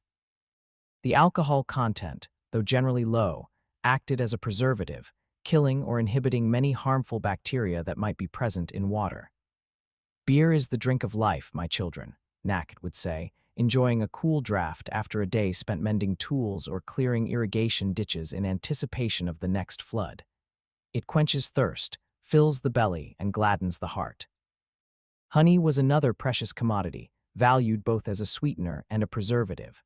The alcohol content, though generally low, acted as a preservative, killing or inhibiting many harmful bacteria that might be present in water. "Beer is the drink of life, my children," Nakht would say, enjoying a cool draft after a day spent mending tools or clearing irrigation ditches in anticipation of the next flood. "It quenches thirst, fills the belly, and gladdens the heart." Honey was another precious commodity, valued both as a sweetener and a preservative.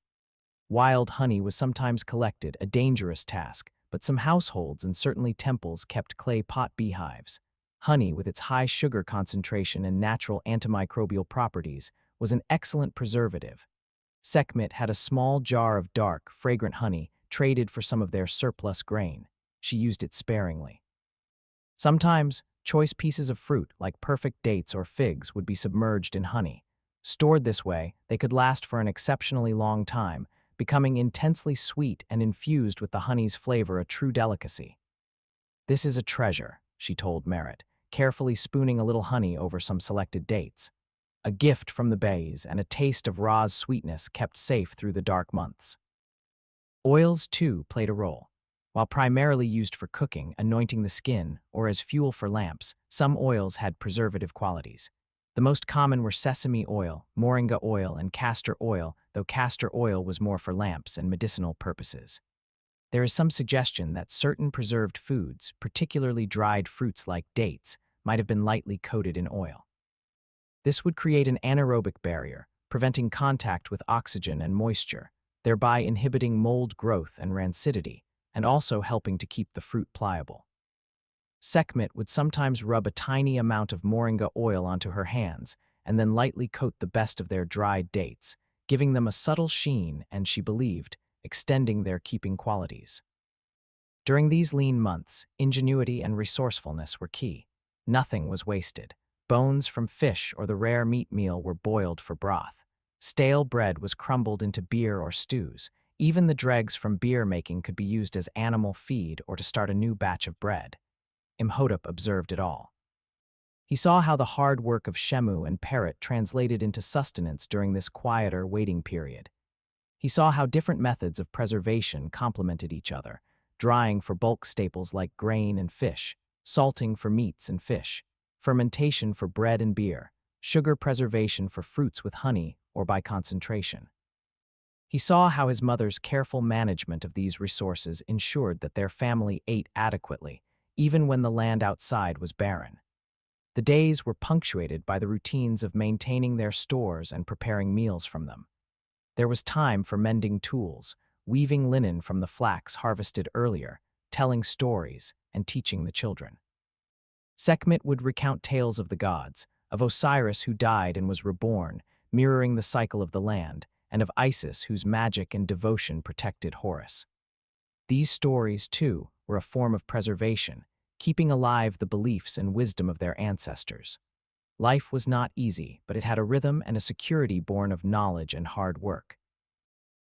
Wild honey was sometimes collected, a dangerous task, but some households and certainly temples kept clay pot beehives. Honey, with its high sugar concentration and natural antimicrobial properties, was an excellent preservative. Sekhmet had a small jar of dark, fragrant honey traded for some of their surplus grain. She used it sparingly. Sometimes, choice pieces of fruit, like perfect dates or figs, would be submerged in honey. Stored this way, they could last for an exceptionally long time, becoming intensely sweet and infused with the honey's flavor, a true delicacy. "This is a treasure," she told Merit, carefully spooning a little honey over some selected dates. "A gift from the bays and a taste of Ra's sweetness kept safe through the dark months." Oils, too, played a role. While primarily used for cooking, anointing the skin, or as fuel for lamps, some oils had preservative qualities. The most common were sesame oil, moringa oil, and castor oil, though castor oil was more for lamps and medicinal purposes. There is some suggestion that certain preserved foods, particularly dried fruits like dates, might have been lightly coated in oil. This would create an anaerobic barrier, preventing contact with oxygen and moisture, thereby inhibiting mold growth and rancidity, and also helping to keep the fruit pliable. Sekhmet would sometimes rub a tiny amount of moringa oil onto her hands and then lightly coat the best of their dried dates, giving them a subtle sheen and, she believed, extending their keeping qualities. During these lean months, ingenuity and resourcefulness were key. Nothing was wasted. Bones from fish or the rare meat meal were boiled for broth. Stale bread was crumbled into beer or stews. Even the dregs from beer making could be used as animal feed or to start a new batch of bread. Imhotep observed it all. He saw how the hard work of Shemu and Parrot translated into sustenance during this quieter waiting period. He saw how different methods of preservation complemented each other, drying for bulk staples like grain and fish, salting for meats and fish, fermentation for bread and beer, sugar preservation for fruits with honey or by concentration. He saw how his mother's careful management of these resources ensured that their family ate adequately, even when the land outside was barren. The days were punctuated by the routines of maintaining their stores and preparing meals from them. There was time for mending tools, weaving linen from the flax harvested earlier, telling stories, and teaching the children. Sekhmet would recount tales of the gods, of Osiris who died and was reborn, mirroring the cycle of the land, and of Isis whose magic and devotion protected Horus. These stories, too, were a form of preservation, keeping alive the beliefs and wisdom of their ancestors. Life was not easy, but it had a rhythm and a security born of knowledge and hard work.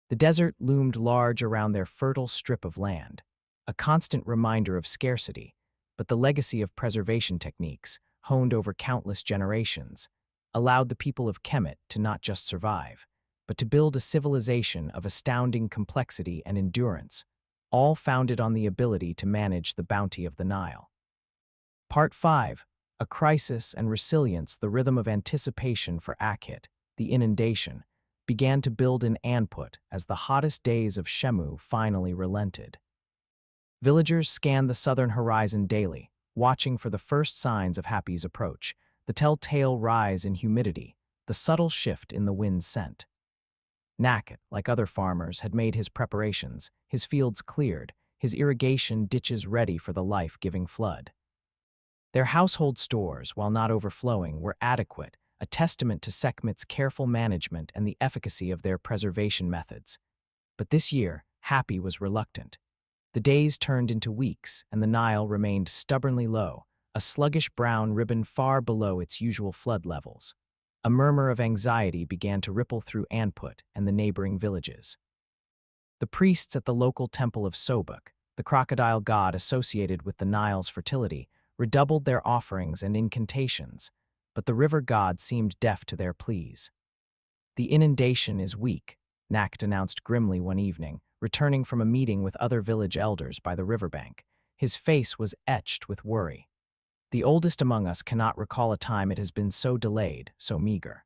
The desert loomed large around their fertile strip of land, a constant reminder of scarcity, but the legacy of preservation techniques, honed over countless generations, allowed the people of Kemet to not just survive, but to build a civilization of astounding complexity and endurance, all founded on the ability to manage the bounty of the Nile. Part 5. A Crisis and Resilience, the Rhythm of Anticipation for Akhit, the Inundation, began to build in Anput as the hottest days of Shemu finally relented. Villagers scanned the southern horizon daily, watching for the first signs of Happy's approach, the telltale rise in humidity, the subtle shift in the wind's scent. Nakit, like other farmers, had made his preparations, his fields cleared, his irrigation ditches ready for the life-giving flood. Their household stores, while not overflowing, were adequate, a testament to Sekhmet's careful management and the efficacy of their preservation methods. But this year, Happy was reluctant. The days turned into weeks, and the Nile remained stubbornly low, a sluggish brown ribbon far below its usual flood levels. A murmur of anxiety began to ripple through Anput and the neighboring villages. The priests at the local temple of Sobuk, the crocodile god associated with the Nile's fertility, redoubled their offerings and incantations, but the river god seemed deaf to their pleas. "The inundation is weak," Nakht announced grimly one evening, returning from a meeting with other village elders by the riverbank. His face was etched with worry. "The oldest among us cannot recall a time it has been so delayed, so meager."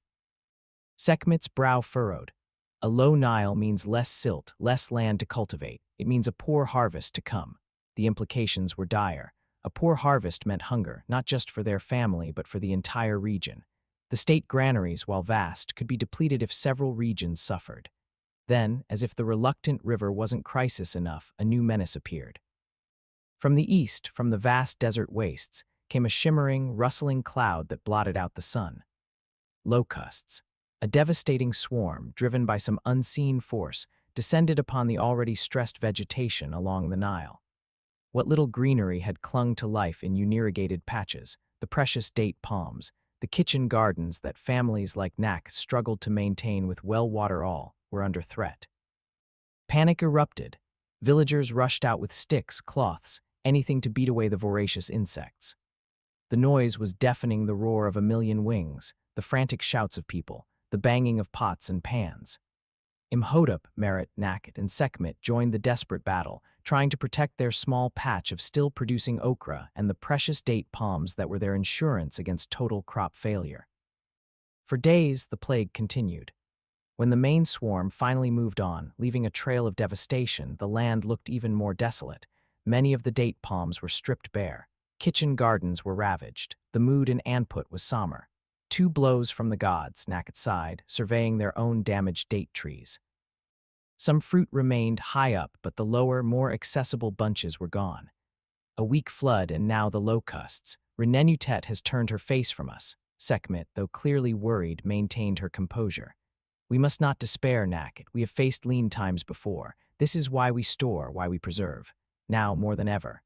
Sekhmet's brow furrowed. A low Nile means less silt, less land to cultivate. It means a poor harvest to come. The implications were dire. A poor harvest meant hunger, not just for their family, but for the entire region. The state granaries, while vast, could be depleted if several regions suffered. Then, as if the reluctant river wasn't crisis enough, a new menace appeared. From the east, from the vast desert wastes, came a shimmering, rustling cloud that blotted out the sun. Locusts, a devastating swarm driven by some unseen force, descended upon the already stressed vegetation along the Nile. What little greenery had clung to life in unirrigated patches, the precious date palms, the kitchen gardens that families like Nakht struggled to maintain with well water all, were under threat. Panic erupted. Villagers rushed out with sticks, cloths, anything to beat away the voracious insects. The noise was deafening, the roar of a million wings, the frantic shouts of people, the banging of pots and pans. Imhotep, Merit, Nakht, and Sekhmet joined the desperate battle, trying to protect their small patch of still-producing okra and the precious date palms that were their insurance against total crop failure. For days, the plague continued. When the main swarm finally moved on, leaving a trail of devastation, the land looked even more desolate. Many of the date palms were stripped bare. Kitchen gardens were ravaged. The mood in Anput was somber. 2 blows from the gods, Nakht sighed, surveying their own damaged date trees. Some fruit remained high up, but the lower, more accessible bunches were gone. A weak flood, and now the locusts. Renenutet has turned her face from us. Sekhmet, though clearly worried, maintained her composure. "We must not despair, Nakht. We have faced lean times before. This is why we store, why we preserve. Now more than ever.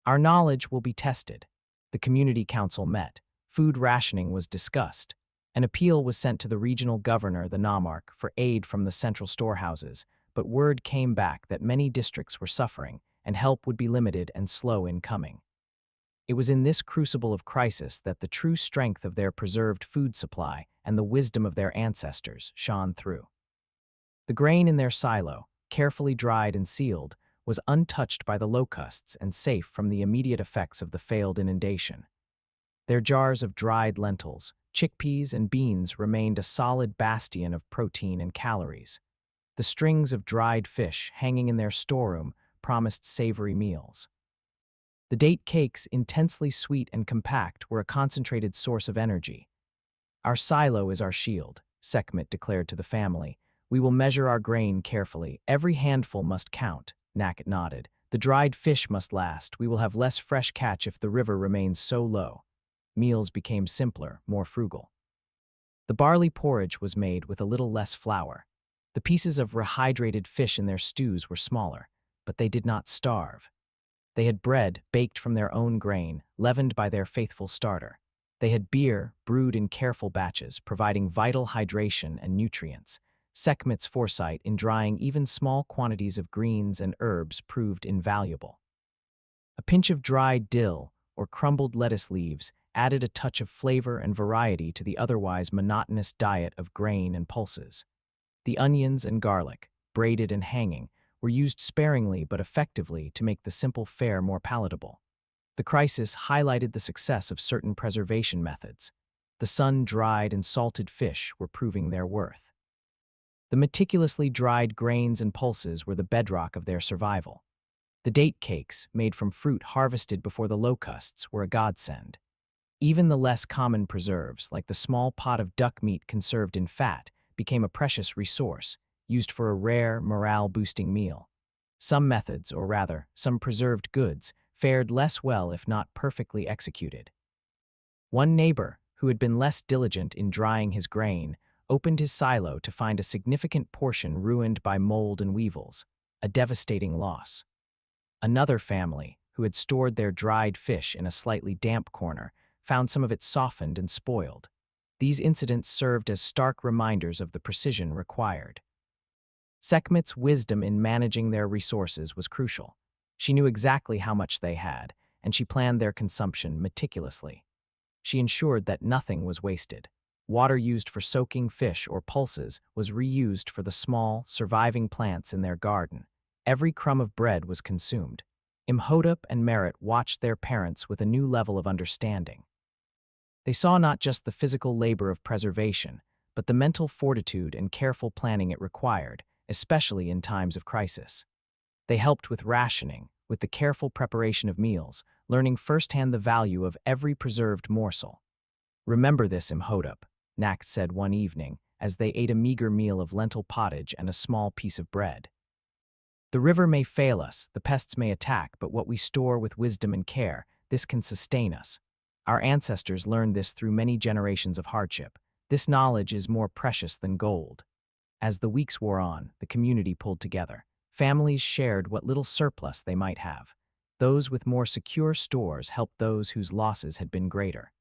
Our knowledge will be tested." The community council met. Food rationing was discussed. An appeal was sent to the regional governor, the Nomarch, for aid from the central storehouses, but word came back that many districts were suffering, and help would be limited and slow in coming. It was in this crucible of crisis that the true strength of their preserved food supply and the wisdom of their ancestors shone through. The grain in their silo, carefully dried and sealed, was untouched by the locusts and safe from the immediate effects of the failed inundation. Their jars of dried lentils, chickpeas, and beans remained a solid bastion of protein and calories. The strings of dried fish hanging in their storeroom promised savory meals. The date cakes, intensely sweet and compact, were a concentrated source of energy. "Our silo is our shield," Sekhmet declared to the family. "We will measure our grain carefully. Every handful must count." Nakht nodded. "The dried fish must last. We will have less fresh catch if the river remains so low." Meals became simpler, more frugal. The barley porridge was made with a little less flour. The pieces of rehydrated fish in their stews were smaller, but they did not starve. They had bread baked from their own grain, leavened by their faithful starter. They had beer brewed in careful batches, providing vital hydration and nutrients. Sekhmet's foresight in drying even small quantities of greens and herbs proved invaluable. A pinch of dried dill or crumbled lettuce leaves added a touch of flavor and variety to the otherwise monotonous diet of grain and pulses. The onions and garlic, braided and hanging, were used sparingly but effectively to make the simple fare more palatable. The crisis highlighted the success of certain preservation methods. The sun-dried and salted fish were proving their worth. The meticulously dried grains and pulses were the bedrock of their survival. The date cakes, made from fruit harvested before the locusts, were a godsend. Even the less common preserves, like the small pot of duck meat conserved in fat, became a precious resource, used for a rare, morale-boosting meal. Some methods, or rather, some preserved goods, fared less well if not perfectly executed. One neighbor, who had been less diligent in drying his grain, opened his silo to find a significant portion ruined by mold and weevils, a devastating loss. Another family, who had stored their dried fish in a slightly damp corner, found some of it softened and spoiled. These incidents served as stark reminders of the precision required. Sekhmet's wisdom in managing their resources was crucial. She knew exactly how much they had, and she planned their consumption meticulously. She ensured that nothing was wasted. Water used for soaking fish or pulses was reused for the small, surviving plants in their garden. Every crumb of bread was consumed. Imhotep and Merit watched their parents with a new level of understanding. They saw not just the physical labor of preservation, but the mental fortitude and careful planning it required, especially in times of crisis. They helped with rationing, with the careful preparation of meals, learning firsthand the value of every preserved morsel. "Remember this, Imhotep," Nak said one evening, as they ate a meager meal of lentil pottage and a small piece of bread. "The river may fail us, the pests may attack, but what we store with wisdom and care, this can sustain us. Our ancestors learned this through many generations of hardship. This knowledge is more precious than gold." As the weeks wore on, the community pulled together. Families shared what little surplus they might have. Those with more secure stores helped those whose losses had been greater.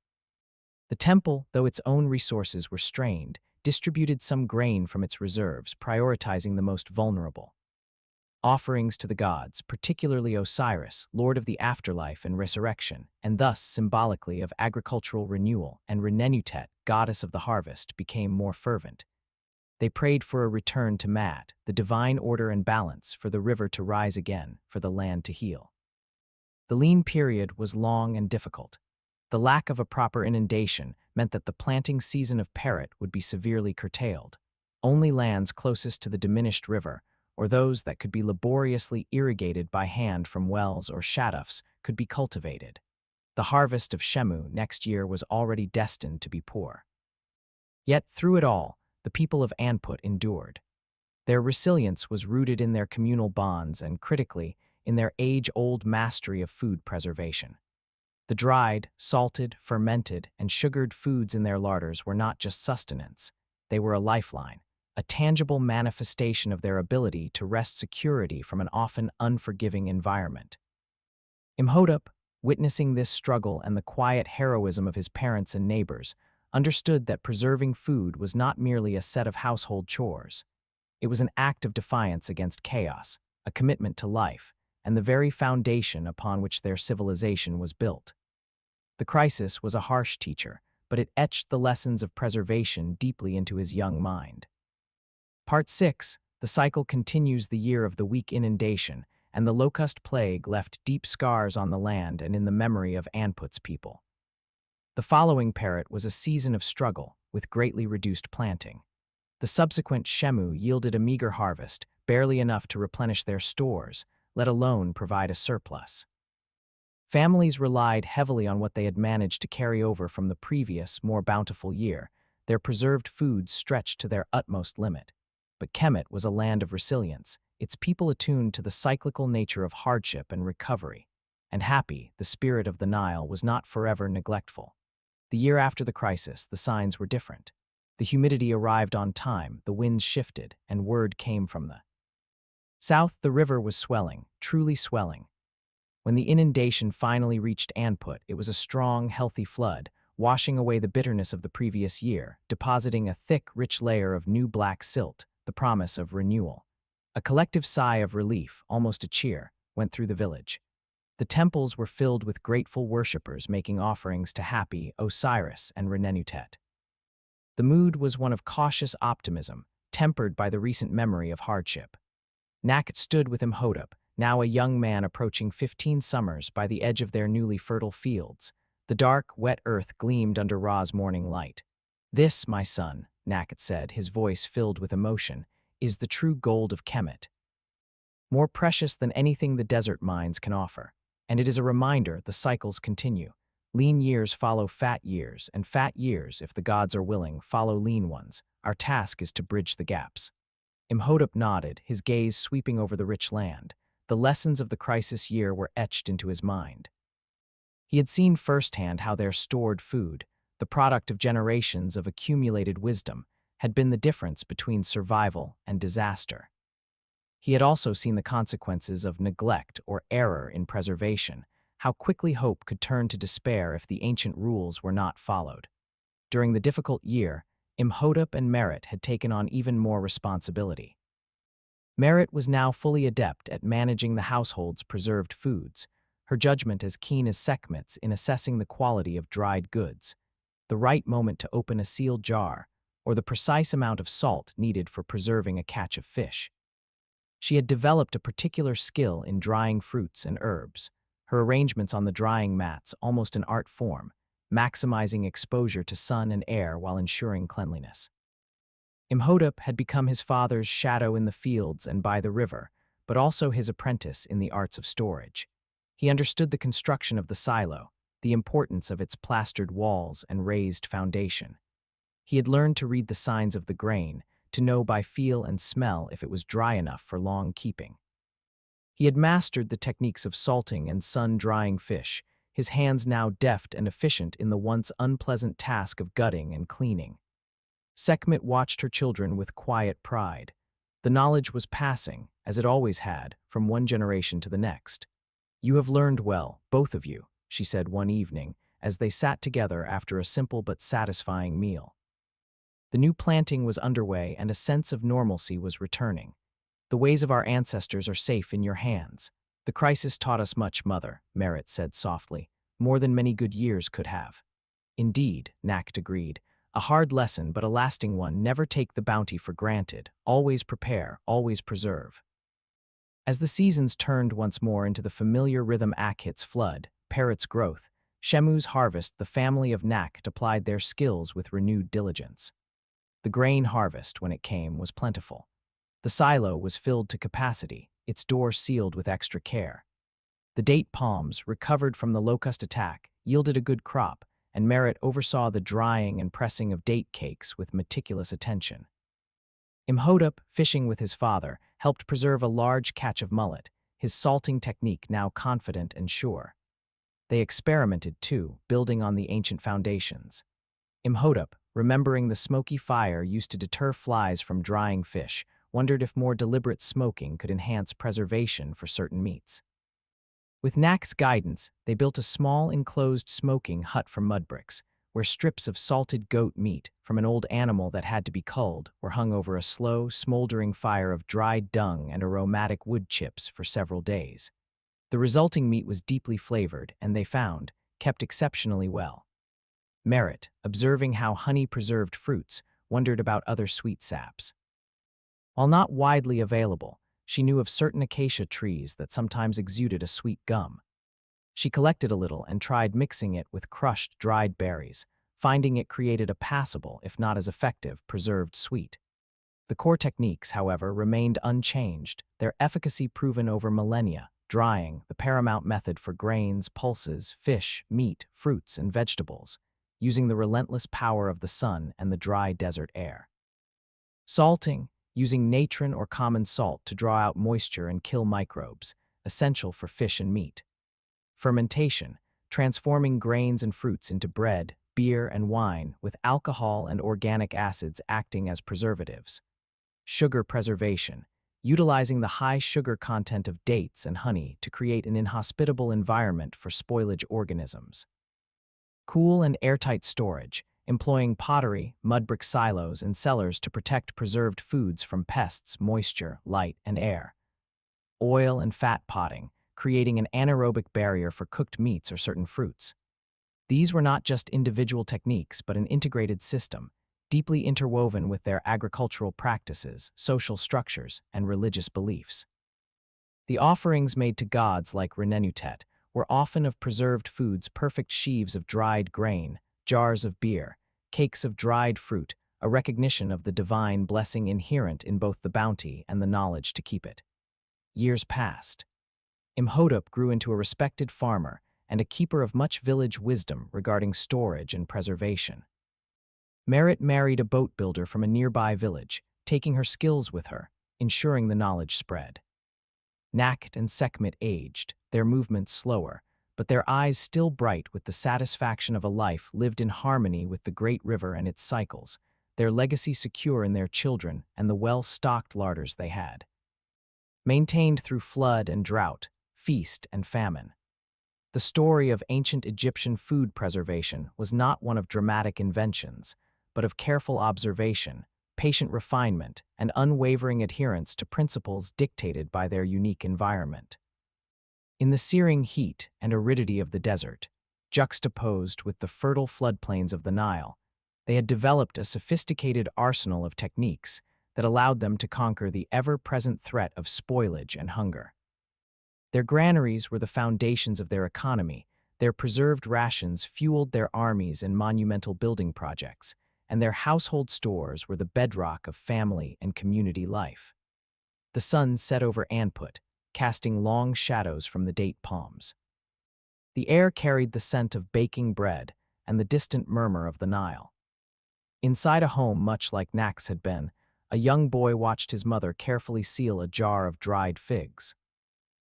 The temple, though its own resources were strained, distributed some grain from its reserves, prioritizing the most vulnerable. Offerings to the gods, particularly Osiris, lord of the afterlife and resurrection, and thus symbolically of agricultural renewal, and Renenutet, goddess of the harvest, became more fervent. They prayed for a return to Maat, the divine order and balance, for the river to rise again, for the land to heal. The lean period was long and difficult. The lack of a proper inundation meant that the planting season of Perit would be severely curtailed. Only lands closest to the diminished river, or those that could be laboriously irrigated by hand from wells or shadufs, could be cultivated. The harvest of Shemu next year was already destined to be poor. Yet through it all, the people of Anput endured. Their resilience was rooted in their communal bonds and, critically, in their age-old mastery of food preservation. The dried, salted, fermented, and sugared foods in their larders were not just sustenance. They were a lifeline, a tangible manifestation of their ability to wrest security from an often unforgiving environment. Imhotep, witnessing this struggle and the quiet heroism of his parents and neighbors, understood that preserving food was not merely a set of household chores. It was an act of defiance against chaos, a commitment to life, and the very foundation upon which their civilization was built. The crisis was a harsh teacher, but it etched the lessons of preservation deeply into his young mind. Part 6, the cycle continues the year of the weak inundation, and the locust plague left deep scars on the land and in the memory of Anput's people. The following Perit was a season of struggle, with greatly reduced planting. The subsequent Shemu yielded a meager harvest, barely enough to replenish their stores, let alone provide a surplus. Families relied heavily on what they had managed to carry over from the previous, more bountiful year. Their preserved foods stretched to their utmost limit. But Kemet was a land of resilience, its people attuned to the cyclical nature of hardship and recovery. And Happy, the spirit of the Nile, was not forever neglectful. The year after the crisis, the signs were different. The humidity arrived on time, the winds shifted, and word came from the south. The river was swelling, truly swelling. When the inundation finally reached Anput, it was a strong, healthy flood, washing away the bitterness of the previous year, depositing a thick, rich layer of new black silt, the promise of renewal. A collective sigh of relief, almost a cheer, went through the village. The temples were filled with grateful worshippers making offerings to Happy, Osiris, and Renenutet. The mood was one of cautious optimism, tempered by the recent memory of hardship. Nak stood with Imhotep, now a young man approaching 15 summers, by the edge of their newly fertile fields. The dark, wet earth gleamed under Ra's morning light. "This, my son," Nak said, his voice filled with emotion, is the true gold of Kemet, more precious than anything the desert mines can offer. And it is a reminder the cycles continue. Lean years follow fat years, and fat years, if the gods are willing, follow lean ones. Our task is to bridge the gaps. Imhotep nodded, his gaze sweeping over the rich land. The lessons of the crisis year were etched into his mind. He had seen firsthand how their stored food, the product of generations of accumulated wisdom, had been the difference between survival and disaster. He had also seen the consequences of neglect or error in preservation, how quickly hope could turn to despair if the ancient rules were not followed. During the difficult year, Imhotep and Merit had taken on even more responsibility. Merit was now fully adept at managing the household's preserved foods, her judgment as keen as Sekhmet's in assessing the quality of dried goods, the right moment to open a sealed jar, or the precise amount of salt needed for preserving a catch of fish. She had developed a particular skill in drying fruits and herbs, her arrangements on the drying mats almost an art form, maximizing exposure to sun and air while ensuring cleanliness. Imhotep had become his father's shadow in the fields and by the river, but also his apprentice in the arts of storage. He understood the construction of the silo, the importance of its plastered walls and raised foundation. He had learned to read the signs of the grain, to know by feel and smell if it was dry enough for long keeping. He had mastered the techniques of salting and sun-drying fish, his hands now deft and efficient in the once unpleasant task of gutting and cleaning. Sekhmet watched her children with quiet pride. The knowledge was passing, as it always had, from one generation to the next. "You have learned well, both of you," she said one evening, as they sat together after a simple but satisfying meal. The new planting was underway and a sense of normalcy was returning. "The ways of our ancestors are safe in your hands. The crisis taught us much, Mother," Merit said softly, "more than many good years could have." "Indeed," Nacht agreed, "a hard lesson but a lasting one. Never take the bounty for granted. Always prepare, always preserve." As the seasons turned once more into the familiar rhythm Akhit's flood, Parrot's growth, Shemu's harvest, the family of Nacht applied their skills with renewed diligence. The grain harvest, when it came, was plentiful. The silo was filled to capacity, its door sealed with extra care. The date palms, recovered from the locust attack, yielded a good crop, and Merit oversaw the drying and pressing of date cakes with meticulous attention. Imhotep, fishing with his father, helped preserve a large catch of mullet, his salting technique now confident and sure. They experimented, too, building on the ancient foundations. Imhotep, remembering the smoky fire used to deter flies from drying fish, wondered if more deliberate smoking could enhance preservation for certain meats. With Nacht's guidance, they built a small enclosed smoking hut from mud bricks, where strips of salted goat meat from an old animal that had to be culled were hung over a slow, smoldering fire of dried dung and aromatic wood chips for several days. The resulting meat was deeply flavored and, they found, kept exceptionally well. Merit, observing how honey preserved fruits, wondered about other sweet saps. While not widely available, she knew of certain acacia trees that sometimes exuded a sweet gum. She collected a little and tried mixing it with crushed dried berries, finding it created a passable, if not as effective, preserved sweet. The core techniques, however, remained unchanged, their efficacy proven over millennia, drying, the paramount method for grains, pulses, fish, meat, fruits, and vegetables, using the relentless power of the sun and the dry desert air. Salting, using natron or common salt to draw out moisture and kill microbes, essential for fish and meat. Fermentation, transforming grains and fruits into bread, beer, and wine, with alcohol and organic acids acting as preservatives. Sugar preservation, utilizing the high sugar content of dates and honey to create an inhospitable environment for spoilage organisms. Cool and airtight storage, employing pottery, mud brick silos, and cellars to protect preserved foods from pests, moisture, light, and air. Oil and fat potting, creating an anaerobic barrier for cooked meats or certain fruits. These were not just individual techniques, but an integrated system, deeply interwoven with their agricultural practices, social structures, and religious beliefs. The offerings made to gods like Renenutet were often of preserved foods, perfect sheaves of dried grain, jars of beer, cakes of dried fruit, a recognition of the divine blessing inherent in both the bounty and the knowledge to keep it. Years passed. Imhotep grew into a respected farmer and a keeper of much village wisdom regarding storage and preservation. Merit married a boat builder from a nearby village, taking her skills with her, ensuring the knowledge spread. Nakht and Sekhmet aged, their movements slower, but their eyes still bright with the satisfaction of a life lived in harmony with the great river and its cycles, their legacy secure in their children and the well-stocked larders they had. Maintained through flood and drought, feast and famine. The story of ancient Egyptian food preservation was not one of dramatic inventions, but of careful observation, patient refinement, and unwavering adherence to principles dictated by their unique environment. In the searing heat and aridity of the desert, juxtaposed with the fertile floodplains of the Nile, they had developed a sophisticated arsenal of techniques that allowed them to conquer the ever-present threat of spoilage and hunger. Their granaries were the foundations of their economy, their preserved rations fueled their armies and monumental building projects, and their household stores were the bedrock of family and community life. The sun set over Anput, casting long shadows from the date palms. The air carried the scent of baking bread and the distant murmur of the Nile. Inside a home much like Nakh's had been, a young boy watched his mother carefully seal a jar of dried figs.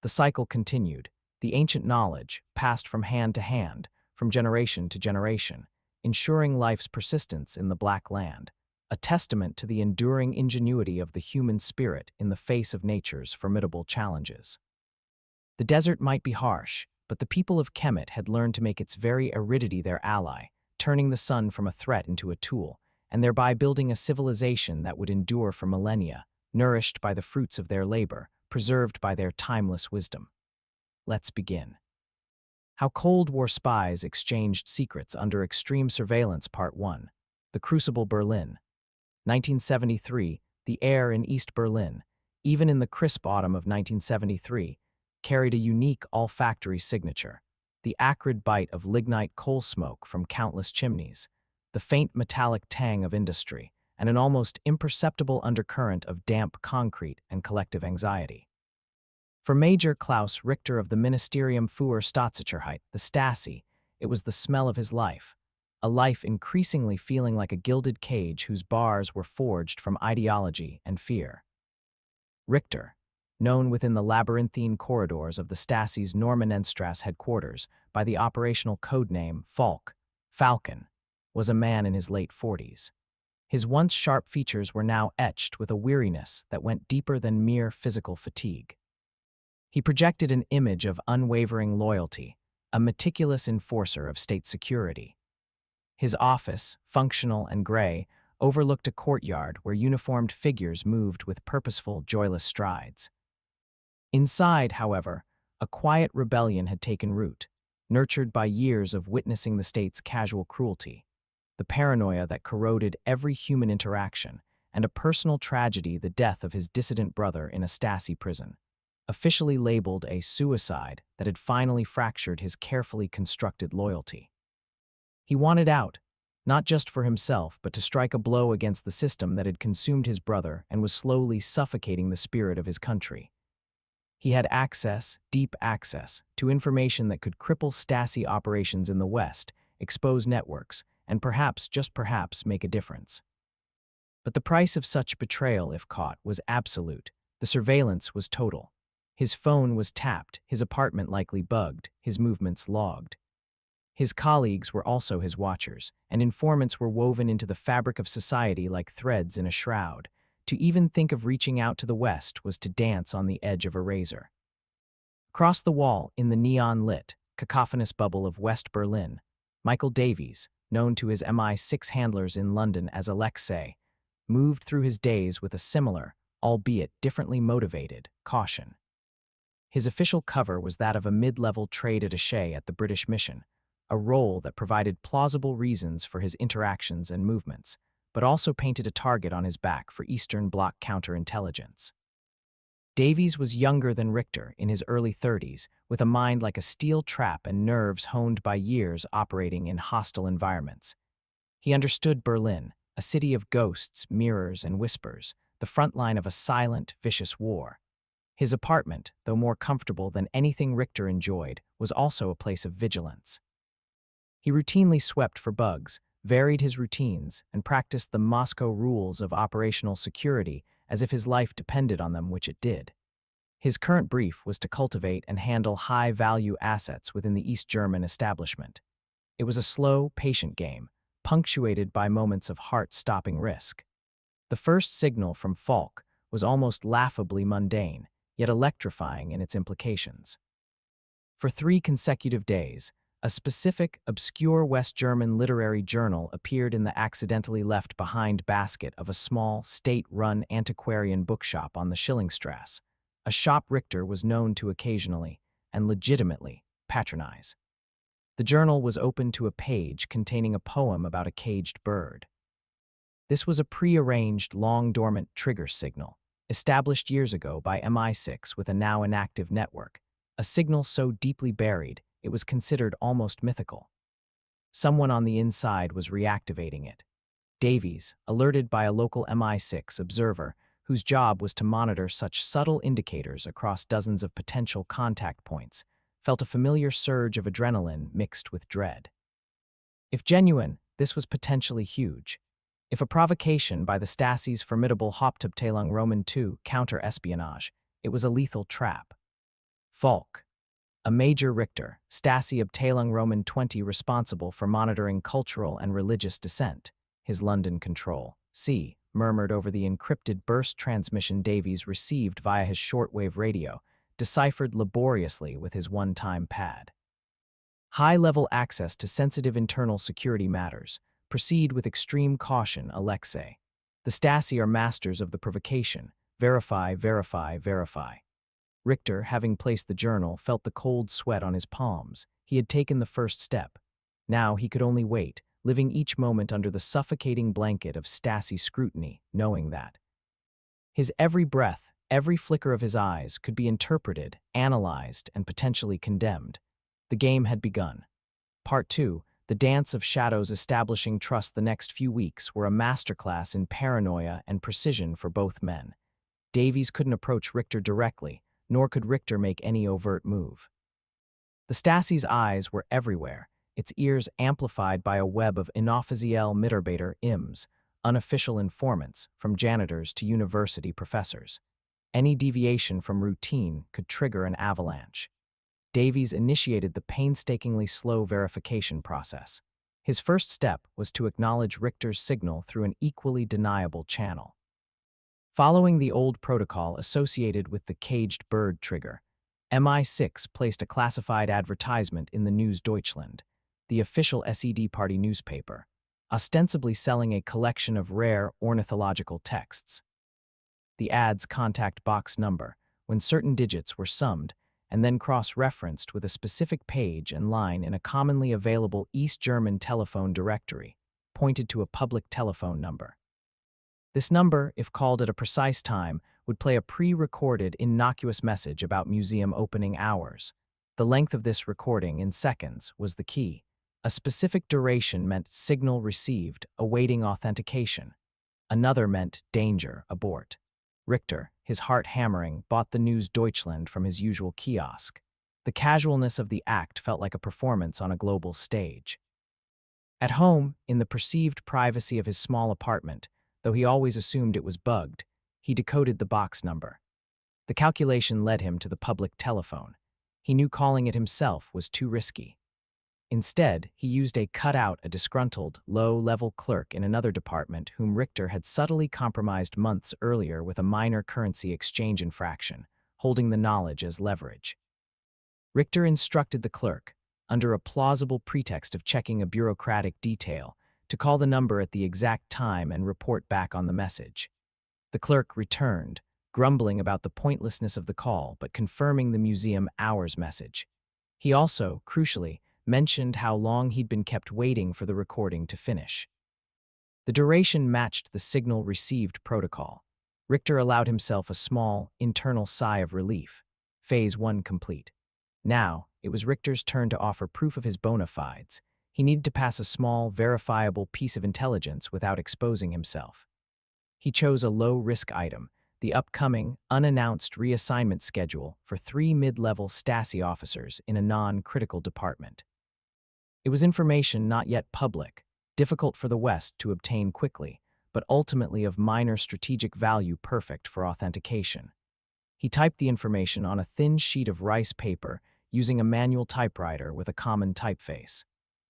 The cycle continued, the ancient knowledge passed from hand to hand, from generation to generation, ensuring life's persistence in the Black Land, a testament to the enduring ingenuity of the human spirit in the face of nature's formidable challenges. The desert might be harsh, but the people of Kemet had learned to make its very aridity their ally, turning the sun from a threat into a tool, and thereby building a civilization that would endure for millennia, nourished by the fruits of their labor, preserved by their timeless wisdom. Let's begin. How Cold War Spies Exchanged Secrets Under Extreme Surveillance Part 1. The Crucible, Berlin. 1973, the air in East Berlin, even in the crisp autumn of 1973, carried a unique olfactory signature, the acrid bite of lignite coal smoke from countless chimneys, the faint metallic tang of industry, and an almost imperceptible undercurrent of damp concrete and collective anxiety. For Major Klaus Richter of the Ministerium für Staatssicherheit, the Stasi, it was the smell of his life, a life increasingly feeling like a gilded cage whose bars were forged from ideology and fear. Richter, known within the labyrinthine corridors of the Stasi's Normanenstrasse headquarters by the operational codename Falcon, was a man in his late 40s. His once sharp features were now etched with a weariness that went deeper than mere physical fatigue. He projected an image of unwavering loyalty, a meticulous enforcer of state security. His office, functional and gray, overlooked a courtyard where uniformed figures moved with purposeful, joyless strides. Inside, however, a quiet rebellion had taken root, nurtured by years of witnessing the state's casual cruelty, the paranoia that corroded every human interaction, and a personal tragedy, the death of his dissident brother in a Stasi prison, officially labeled a suicide that had finally fractured his carefully constructed loyalty. He wanted out, not just for himself, but to strike a blow against the system that had consumed his brother and was slowly suffocating the spirit of his country. He had access, deep access, to information that could cripple Stasi operations in the West, expose networks, and perhaps, just perhaps, make a difference. But the price of such betrayal, if caught, was absolute. The surveillance was total. His phone was tapped, his apartment likely bugged, his movements logged. His colleagues were also his watchers, and informants were woven into the fabric of society like threads in a shroud. To even think of reaching out to the West was to dance on the edge of a razor. Across the wall, in the neon-lit, cacophonous bubble of West Berlin, Michael Davies, known to his MI6 handlers in London as Alexei, moved through his days with a similar, albeit differently motivated, caution. His official cover was that of a mid-level trade attaché at the British mission, a role that provided plausible reasons for his interactions and movements, but also painted a target on his back for Eastern Bloc counterintelligence. Davies was younger than Richter, in his early 30s, with a mind like a steel trap and nerves honed by years operating in hostile environments. He understood Berlin, a city of ghosts, mirrors, and whispers, the front line of a silent, vicious war. His apartment, though more comfortable than anything Richter enjoyed, was also a place of vigilance. He routinely swept for bugs, varied his routines, and practiced the Moscow rules of operational security as if his life depended on them, which it did. His current brief was to cultivate and handle high-value assets within the East German establishment. It was a slow, patient game, punctuated by moments of heart-stopping risk. The first signal from Falk was almost laughably mundane, yet electrifying in its implications. For 3 consecutive days, a specific, obscure West German literary journal appeared in the accidentally left behind basket of a small, state-run antiquarian bookshop on the Schillingstrasse, a shop Richter was known to occasionally, and legitimately, patronize. The journal was open to a page containing a poem about a caged bird. This was a pre-arranged, long-dormant trigger signal, established years ago by MI6 with a now inactive network, a signal so deeply buried it was considered almost mythical. Someone on the inside was reactivating it. Davies, alerted by a local MI6 observer whose job was to monitor such subtle indicators across dozens of potential contact points, felt a familiar surge of adrenaline mixed with dread. If genuine, this was potentially huge. If a provocation by the Stasi's formidable Hauptabteilung Roman II counter-espionage, it was a lethal trap. Falk, a Major Richter, Stasi Abteilung Roman 20 responsible for monitoring cultural and religious dissent, his London control, murmured over the encrypted burst transmission Davies received via his shortwave radio, deciphered laboriously with his one-time pad. High-level access to sensitive internal security matters. Proceed with extreme caution, Alexei. The Stasi are masters of the provocation. Verify, verify, verify. Richter, having placed the journal, felt the cold sweat on his palms. He had taken the first step. Now he could only wait, living each moment under the suffocating blanket of Stasi scrutiny, knowing that his every breath, every flicker of his eyes could be interpreted, analyzed, and potentially condemned. The game had begun. Part 2, the dance of shadows establishing trust. The next few weeks were a masterclass in paranoia and precision for both men. Davies couldn't approach Richter directly, nor could Richter make any overt move. The Stasi's eyes were everywhere, its ears amplified by a web of inoffizielle Mitarbeiter IMs, unofficial informants, from janitors to university professors. Any deviation from routine could trigger an avalanche. Davies initiated the painstakingly slow verification process. His first step was to acknowledge Richter's signal through an equally deniable channel. Following the old protocol associated with the caged bird trigger, MI6 placed a classified advertisement in the News Deutschland, the official SED party newspaper, ostensibly selling a collection of rare ornithological texts. The ad's contact box number, when certain digits were summed and then cross-referenced with a specific page and line in a commonly available East German telephone directory, pointed to a public telephone number. This number, if called at a precise time, would play a pre-recorded, innocuous message about museum opening hours. The length of this recording, in seconds, was the key. A specific duration meant signal received, awaiting authentication. Another meant danger, abort. Richter, his heart hammering, bought the News Deutschland from his usual kiosk. The casualness of the act felt like a performance on a global stage. At home, in the perceived privacy of his small apartment, though he always assumed it was bugged, he decoded the box number. The calculation led him to the public telephone. He knew calling it himself was too risky. Instead, he used a disgruntled, low-level clerk in another department whom Richter had subtly compromised months earlier with a minor currency exchange infraction, holding the knowledge as leverage. Richter instructed the clerk, under a plausible pretext of checking a bureaucratic detail, to call the number at the exact time and report back on the message. The clerk returned, grumbling about the pointlessness of the call but confirming the museum hours message. He also, crucially, mentioned how long he'd been kept waiting for the recording to finish. The duration matched the signal received protocol. Richter allowed himself a small, internal sigh of relief. Phase 1 complete. Now, it was Richter's turn to offer proof of his bona fides. He needed to pass a small, verifiable piece of intelligence without exposing himself. He chose a low-risk item, the upcoming, unannounced reassignment schedule for 3 mid-level Stasi officers in a non-critical department. It was information not yet public, difficult for the West to obtain quickly, but ultimately of minor strategic value, perfect for authentication. He typed the information on a thin sheet of rice paper using a manual typewriter with a common typeface.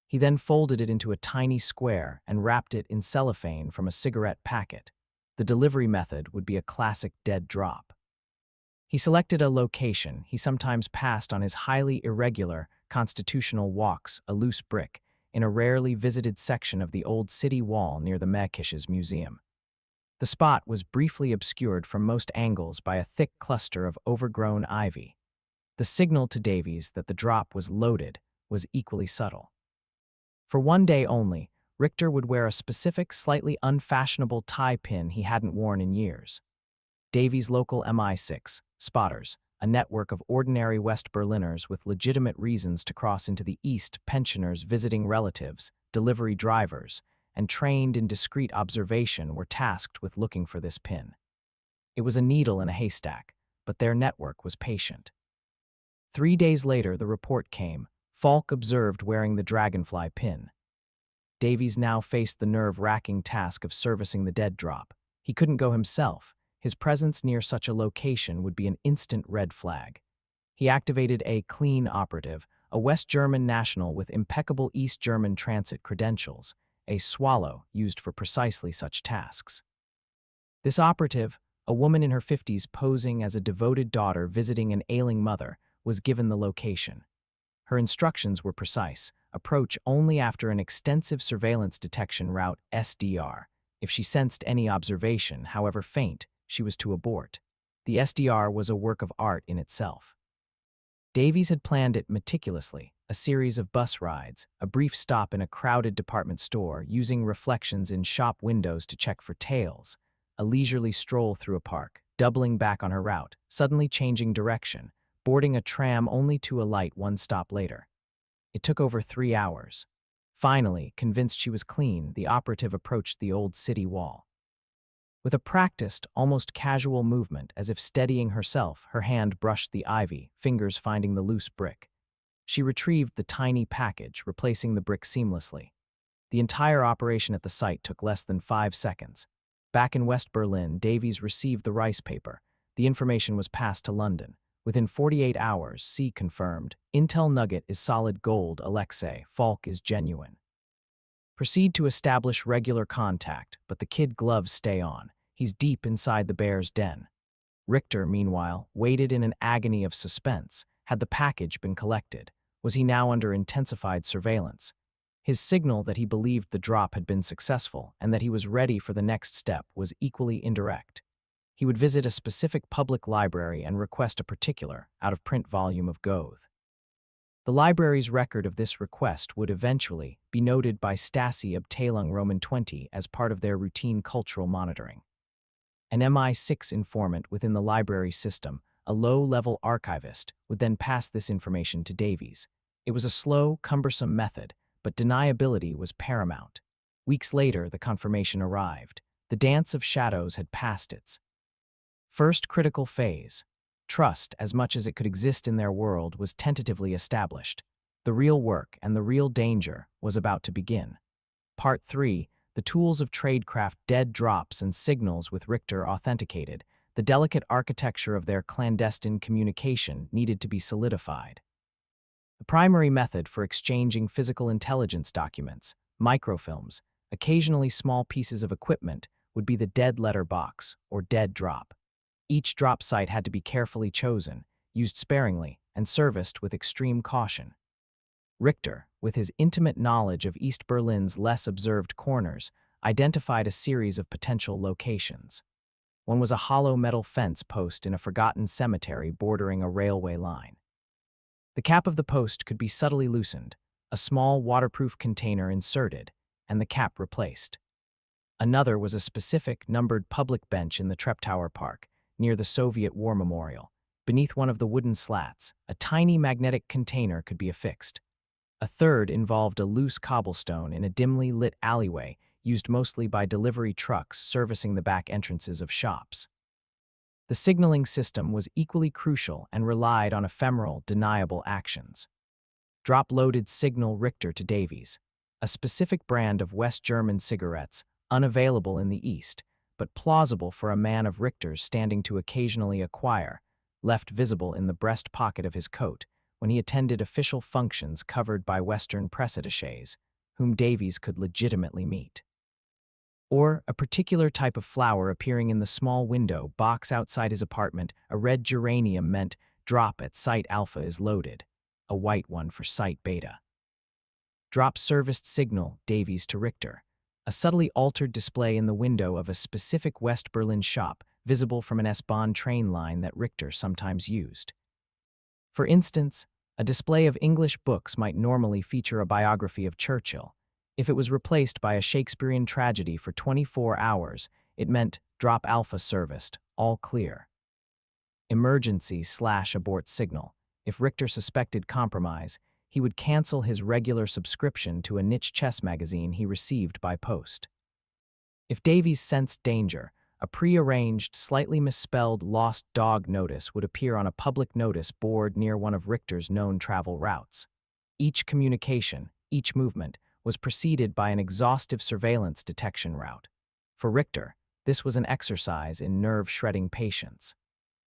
He then folded it into a tiny square and wrapped it in cellophane from a cigarette packet. The delivery method would be a classic dead drop. He selected a location he sometimes passed on his highly irregular, constitutional walks, a loose brick, in a rarely visited section of the old city wall near the Mekish's museum. The spot was briefly obscured from most angles by a thick cluster of overgrown ivy. The signal to Davies that the drop was loaded was equally subtle. For one day only, Richter would wear a specific, slightly unfashionable tie pin he hadn't worn in years. Davies' local MI6 spotters, a network of ordinary West Berliners with legitimate reasons to cross into the East, pensioners visiting relatives, delivery drivers, and trained in discreet observation, were tasked with looking for this pin. It was a needle in a haystack, but their network was patient. 3 days later, the report came. Falk observed wearing the dragonfly pin. Davies now faced the nerve-wracking task of servicing the dead drop. He couldn't go himself. His presence near such a location would be an instant red flag. He activated a clean operative, a West German national with impeccable East German transit credentials, a swallow used for precisely such tasks. This operative, a woman in her 50s posing as a devoted daughter visiting an ailing mother, was given the location. Her instructions were precise: approach only after an extensive surveillance detection route SDR. If she sensed any observation, however faint, she was to abort. The SDR was a work of art in itself. Davies had planned it meticulously, a series of bus rides, a brief stop in a crowded department store, using reflections in shop windows to check for tails, a leisurely stroll through a park, doubling back on her route, suddenly changing direction, boarding a tram only to alight one stop later. It took over 3 hours. Finally, convinced she was clean, the operative approached the old city wall. With a practiced, almost casual movement, as if steadying herself, her hand brushed the ivy, fingers finding the loose brick. She retrieved the tiny package, replacing the brick seamlessly. The entire operation at the site took less than 5 seconds. Back in West Berlin, Davies received the rice paper. The information was passed to London. Within 48 hours, C confirmed. Intel nugget is solid gold, Alexei. Falk is genuine. Proceed to establish regular contact, but the kid gloves stay on. He's deep inside the bear's den. Richter, meanwhile, waited in an agony of suspense. Had the package been collected? Was he now under intensified surveillance? His signal that he believed the drop had been successful and that he was ready for the next step was equally indirect. He would visit a specific public library and request a particular, out-of-print volume of Goethe. The library's record of this request would eventually be noted by Stasi Abteilung Roman 20 as part of their routine cultural monitoring. An MI6 informant within the library system, a low-level archivist, would then pass this information to Davies. It was a slow, cumbersome method, but deniability was paramount. Weeks later, the confirmation arrived. The dance of shadows had passed its first critical phase. Trust, as much as it could exist in their world, was tentatively established. The real work and the real danger was about to begin. Part 3, the tools of tradecraft, dead drops and signals with Richter authenticated. The delicate architecture of their clandestine communication needed to be solidified. The primary method for exchanging physical intelligence documents, microfilms, occasionally small pieces of equipment, would be the dead letter box, or dead drop. Each drop site had to be carefully chosen, used sparingly, and serviced with extreme caution. Richter, with his intimate knowledge of East Berlin's less observed corners, identified a series of potential locations. One was a hollow metal fence post in a forgotten cemetery bordering a railway line. The cap of the post could be subtly loosened, a small waterproof container inserted, and the cap replaced. Another was a specific, numbered public bench in the Treptower Park, near the Soviet War Memorial. Beneath one of the wooden slats, a tiny magnetic container could be affixed. A third involved a loose cobblestone in a dimly lit alleyway used mostly by delivery trucks servicing the back entrances of shops. The signaling system was equally crucial and relied on ephemeral, deniable actions. Drop-loaded signal Richter to Davies, a specific brand of West German cigarettes, unavailable in the East, but plausible for a man of Richter's standing to occasionally acquire, left visible in the breast pocket of his coat when he attended official functions covered by Western press attaches, whom Davies could legitimately meet. Or a particular type of flower appearing in the small window box outside his apartment, a red geranium meant drop at site alpha is loaded, a white one for site beta. Drop serviced signal Davies to Richter, a subtly altered display in the window of a specific West Berlin shop visible from an S-Bahn train line that Richter sometimes used. For instance, a display of English books might normally feature a biography of Churchill. If it was replaced by a Shakespearean tragedy for 24 hours, it meant drop alpha serviced, all clear. Emergency/abort signal. If Richter suspected compromise, he would cancel his regular subscription to a niche chess magazine he received by post. If Davies sensed danger, a pre-arranged, slightly misspelled lost dog notice would appear on a public notice board near one of Richter's known travel routes. Each communication, each movement, was preceded by an exhaustive surveillance detection route. For Richter, this was an exercise in nerve-shredding patience.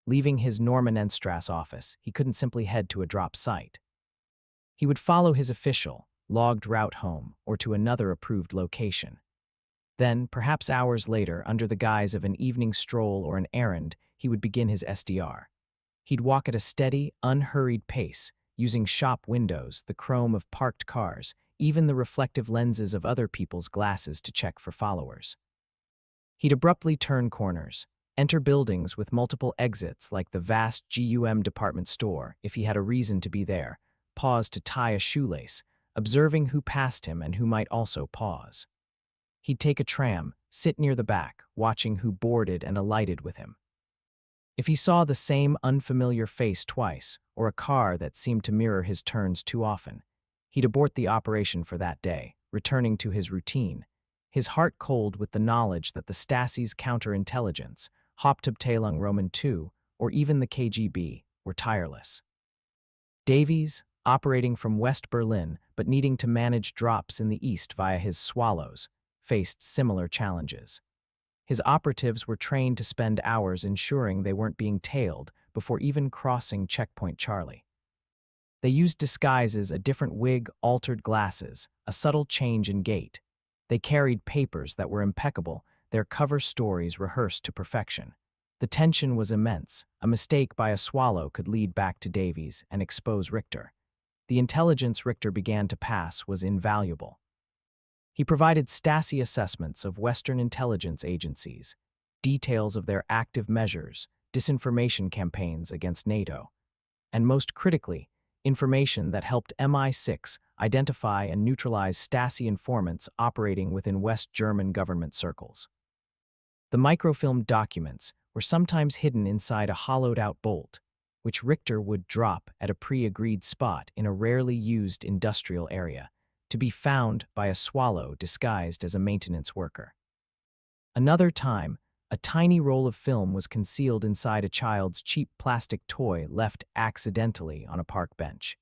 Leaving his Normanenstrasse office, he couldn't simply head to a drop site. He would follow his official, logged route home or to another approved location. Then, perhaps hours later, under the guise of an evening stroll or an errand, he would begin his SDR. He'd walk at a steady, unhurried pace, using shop windows, the chrome of parked cars, even the reflective lenses of other people's glasses to check for followers. He'd abruptly turn corners, enter buildings with multiple exits like the vast GUM department store if he had a reason to be there, pause to tie a shoelace, observing who passed him and who might also pause. He'd take a tram, sit near the back, watching who boarded and alighted with him. If he saw the same unfamiliar face twice, or a car that seemed to mirror his turns too often, he'd abort the operation for that day, returning to his routine, his heart cold with the knowledge that the Stasi's counterintelligence, Hauptabteilung Roman II, or even the KGB, were tireless. Davies, operating from West Berlin but needing to manage drops in the East via his swallows, faced similar challenges. His operatives were trained to spend hours ensuring they weren't being tailed before even crossing Checkpoint Charlie. They used disguises, a different wig, altered glasses, a subtle change in gait. They carried papers that were impeccable, their cover stories rehearsed to perfection. The tension was immense. A mistake by a swallow could lead back to Davies and expose Richter. The intelligence Richter began to pass was invaluable. He provided Stasi assessments of Western intelligence agencies, details of their active measures, disinformation campaigns against NATO, and most critically, information that helped MI6 identify and neutralize Stasi informants operating within West German government circles. The microfilm documents were sometimes hidden inside a hollowed-out bolt, which Richter would drop at a pre-agreed spot in a rarely used industrial area, to be found by a swallow disguised as a maintenance worker. Another time, a tiny roll of film was concealed inside a child's cheap plastic toy left accidentally on a park bench.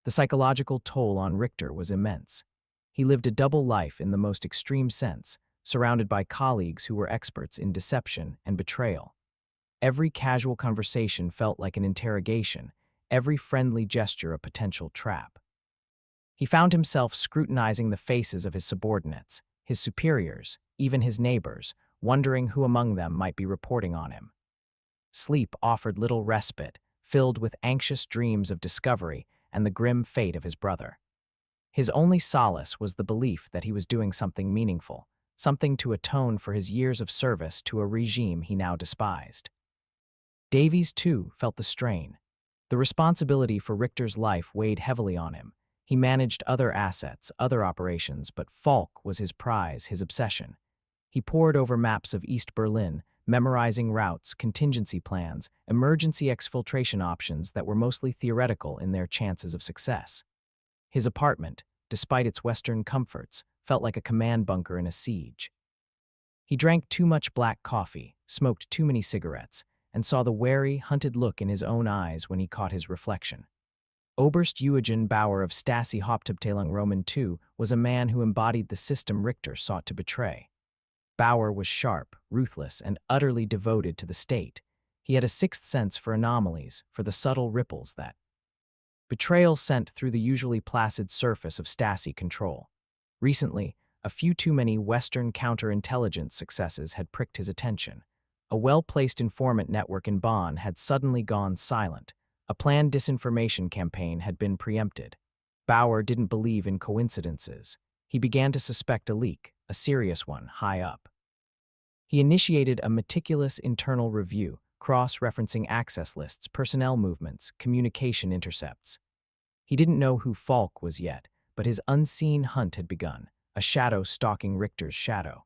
The psychological toll on Richter was immense. He lived a double life in the most extreme sense, surrounded by colleagues who were experts in deception and betrayal. Every casual conversation felt like an interrogation, every friendly gesture a potential trap. He found himself scrutinizing the faces of his subordinates, his superiors, even his neighbors, wondering who among them might be reporting on him. Sleep offered little respite, filled with anxious dreams of discovery and the grim fate of his brother. His only solace was the belief that he was doing something meaningful, something to atone for his years of service to a regime he now despised. Davies, too, felt the strain. The responsibility for Richter's life weighed heavily on him. He managed other assets, other operations, but Falk was his prize, his obsession. He pored over maps of East Berlin, memorizing routes, contingency plans, emergency exfiltration options that were mostly theoretical in their chances of success. His apartment, despite its Western comforts, felt like a command bunker in a siege. He drank too much black coffee, smoked too many cigarettes, and saw the wary, hunted look in his own eyes when he caught his reflection. Oberst Eugen Bauer of Stasi Hauptabteilung Roman II was a man who embodied the system Richter sought to betray. Bauer was sharp, ruthless, and utterly devoted to the state. He had a sixth sense for anomalies, for the subtle ripples that betrayal sent through the usually placid surface of Stasi control. Recently, a few too many Western counterintelligence successes had pricked his attention. A well-placed informant network in Bonn had suddenly gone silent. A planned disinformation campaign had been preempted. Bauer didn't believe in coincidences. He began to suspect a leak, a serious one, high up. He initiated a meticulous internal review, cross-referencing access lists, personnel movements, communication intercepts. He didn't know who Falk was yet, but his unseen hunt had begun, a shadow stalking Richter's shadow.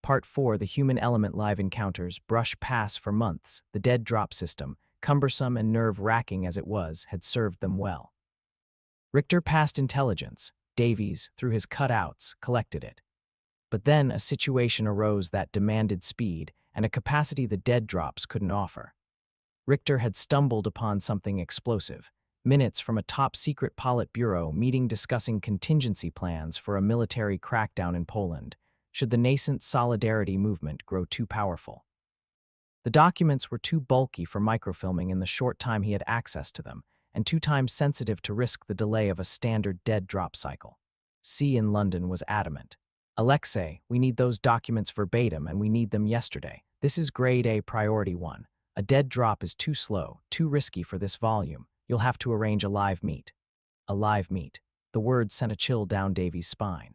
Part 4, the human element live encounters, brush pass for months, the dead drop system, cumbersome and nerve-wracking as it was, had served them well. Richter passed intelligence. Davies, through his cutouts, collected it. But then a situation arose that demanded speed and a capacity the dead drops couldn't offer. Richter had stumbled upon something explosive, minutes from a top-secret Politburo meeting discussing contingency plans for a military crackdown in Poland, should the nascent Solidarity movement grow too powerful. The documents were too bulky for microfilming in the short time he had access to them, and too time-sensitive to risk the delay of a standard dead drop cycle. C in London was adamant. Alexei, we need those documents verbatim and we need them yesterday. This is grade A priority 1. A dead drop is too slow, too risky for this volume. You'll have to arrange a live meet. A live meet. The word sent a chill down Davies' spine.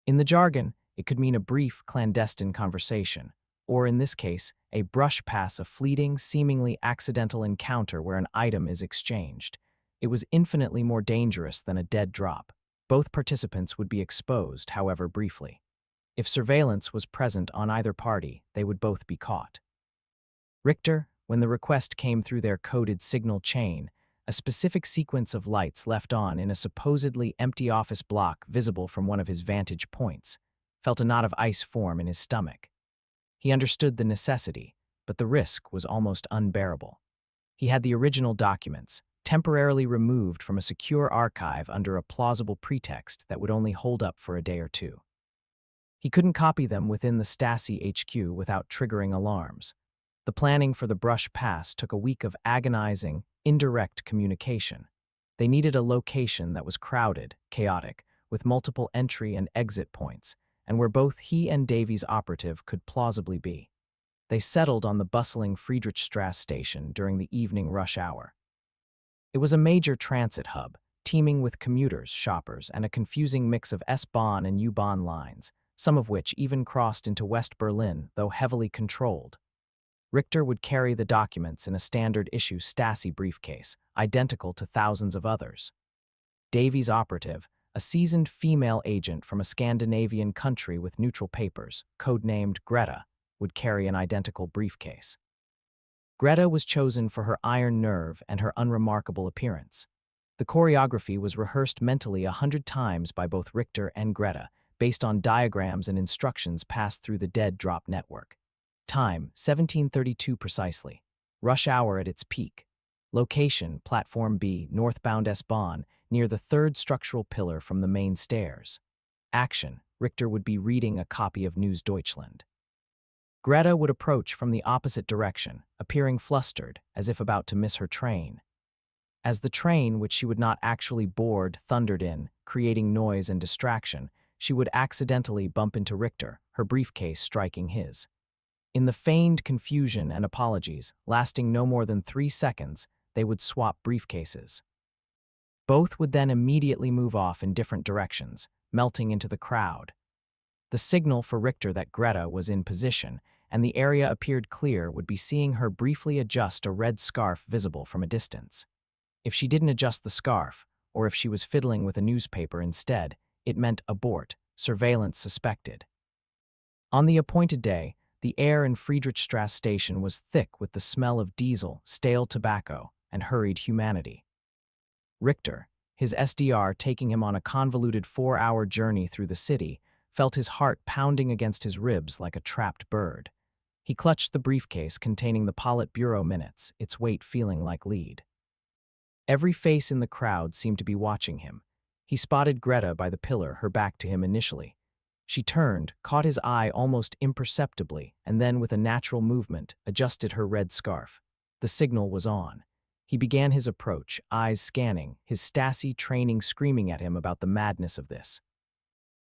In the jargon, it could mean a brief, clandestine conversation, or in this case, a brush pass, a fleeting, seemingly accidental encounter where an item is exchanged. It was infinitely more dangerous than a dead drop. Both participants would be exposed, however briefly. If surveillance was present on either party, they would both be caught. Richter, when the request came through their coded signal chain, a specific sequence of lights left on in a supposedly empty office block visible from one of his vantage points, felt a knot of ice form in his stomach. He understood the necessity, but the risk was almost unbearable. He had the original documents, temporarily removed from a secure archive under a plausible pretext that would only hold up for a day or two. He couldn't copy them within the Stasi HQ without triggering alarms. The planning for the brush pass took a week of agonizing, indirect communication. They needed a location that was crowded, chaotic, with multiple entry and exit points, and where both he and Davies' operative could plausibly be. They settled on the bustling Friedrichstrasse station during the evening rush hour. It was a major transit hub, teeming with commuters, shoppers, and a confusing mix of S-Bahn and U-Bahn lines, some of which even crossed into West Berlin, though heavily controlled. Richter would carry the documents in a standard-issue Stasi briefcase, identical to thousands of others. Davies' operative, a seasoned female agent from a Scandinavian country with neutral papers, codenamed Greta, would carry an identical briefcase. Greta was chosen for her iron nerve and her unremarkable appearance. The choreography was rehearsed mentally 100 times by both Richter and Greta, based on diagrams and instructions passed through the dead drop network. Time, 17:32 precisely. Rush hour at its peak. Location, Platform B, northbound S-Bahn, near the third structural pillar from the main stairs. Action, Richter would be reading a copy of News Deutschland. Greta would approach from the opposite direction, appearing flustered, as if about to miss her train. As the train, which she would not actually board, thundered in, creating noise and distraction, she would accidentally bump into Richter, her briefcase striking his. In the feigned confusion and apologies, lasting no more than 3 seconds, they would swap briefcases. Both would then immediately move off in different directions, melting into the crowd. The signal for Richter that Greta was in position and the area appeared clear would be seeing her briefly adjust a red scarf visible from a distance. If she didn't adjust the scarf, or if she was fiddling with a newspaper instead, it meant abort, surveillance suspected. On the appointed day, the air in Friedrichstrasse station was thick with the smell of diesel, stale tobacco, and hurried humanity. Richter, his SDR taking him on a convoluted 4-hour journey through the city, felt his heart pounding against his ribs like a trapped bird. He clutched the briefcase containing the Politburo minutes, its weight feeling like lead. Every face in the crowd seemed to be watching him. He spotted Greta by the pillar, her back to him initially. She turned, caught his eye almost imperceptibly, and then, with a natural movement, adjusted her red scarf. The signal was on. He began his approach, eyes scanning, his Stasi training screaming at him about the madness of this.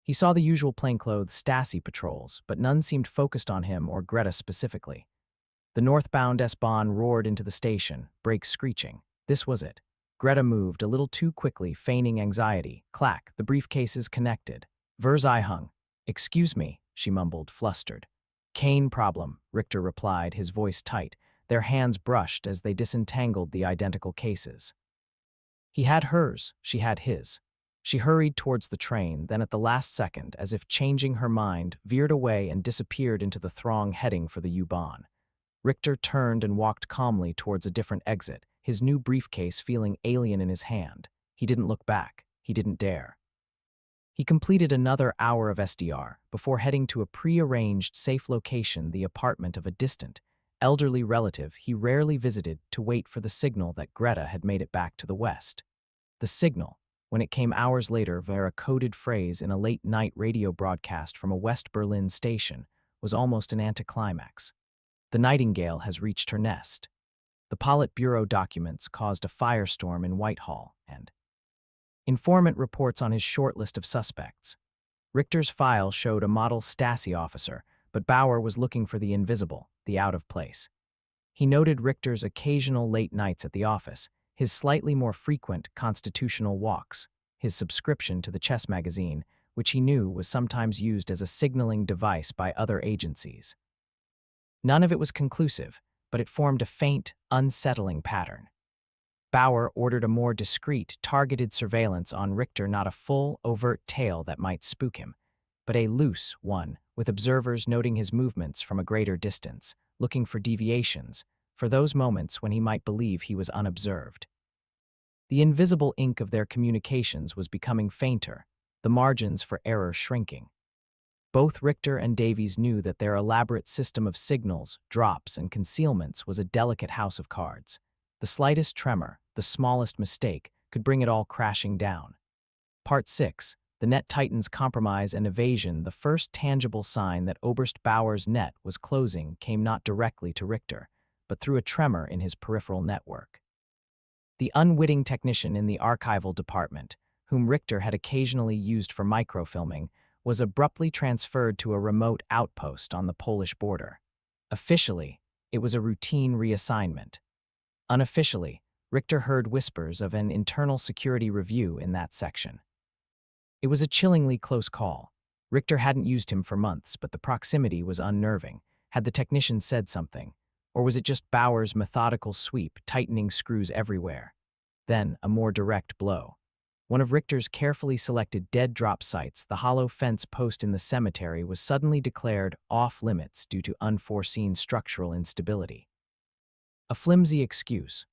He saw the usual plainclothes Stasi patrols, but none seemed focused on him or Greta specifically. The northbound S-Bahn roared into the station, brakes screeching. This was it. Greta moved a little too quickly, feigning anxiety. Clack, the briefcases connected. Verzeichung. Excuse me, she mumbled, flustered. Cane problem, Richter replied, his voice tight. Their hands brushed as they disentangled the identical cases. He had hers, she had his. She hurried towards the train, then at the last second, as if changing her mind, veered away and disappeared into the throng heading for the U-Bahn. Richter turned and walked calmly towards a different exit, his new briefcase feeling alien in his hand. He didn't look back. He didn't dare. He completed another hour of SDR before heading to a pre-arranged safe location, the apartment of a distant, elderly relative he rarely visited, to wait for the signal that Greta had made it back to the west. The signal, when it came hours later via a coded phrase in a late-night radio broadcast from a West Berlin station, was almost an anticlimax. The nightingale has reached her nest. The Politburo documents caused a firestorm in Whitehall, and informant reports on his short list of suspects. Richter's file showed a model Stasi officer, but Bauer was looking for the invisible, the out of place. He noted Richter's occasional late nights at the office, his slightly more frequent constitutional walks, his subscription to the chess magazine, which he knew was sometimes used as a signaling device by other agencies. None of it was conclusive, but it formed a faint, unsettling pattern. Bauer ordered a more discreet, targeted surveillance on Richter, not a full, overt tale that might spook him, but a loose one, with observers noting his movements from a greater distance, looking for deviations, for those moments when he might believe he was unobserved. The invisible ink of their communications was becoming fainter, the margins for error shrinking. Both Richter and Davies knew that their elaborate system of signals, drops, and concealments was a delicate house of cards. The slightest tremor, the smallest mistake, could bring it all crashing down. Part 6. The Net Titan's compromise and evasion. The first tangible sign that Oberst Bauer's net was closing came not directly to Richter, but through a tremor in his peripheral network. The unwitting technician in the archival department, whom Richter had occasionally used for microfilming, was abruptly transferred to a remote outpost on the Polish border. Officially, it was a routine reassignment. Unofficially, Richter heard whispers of an internal security review in that section. It was a chillingly close call. Richter hadn't used him for months, but the proximity was unnerving. Had the technician said something? Or was it just Bauer's methodical sweep, tightening screws everywhere? Then, a more direct blow. One of Richter's carefully selected dead drop sites, the hollow fence post in the cemetery, was suddenly declared off-limits due to unforeseen structural instability. A flimsy excuse.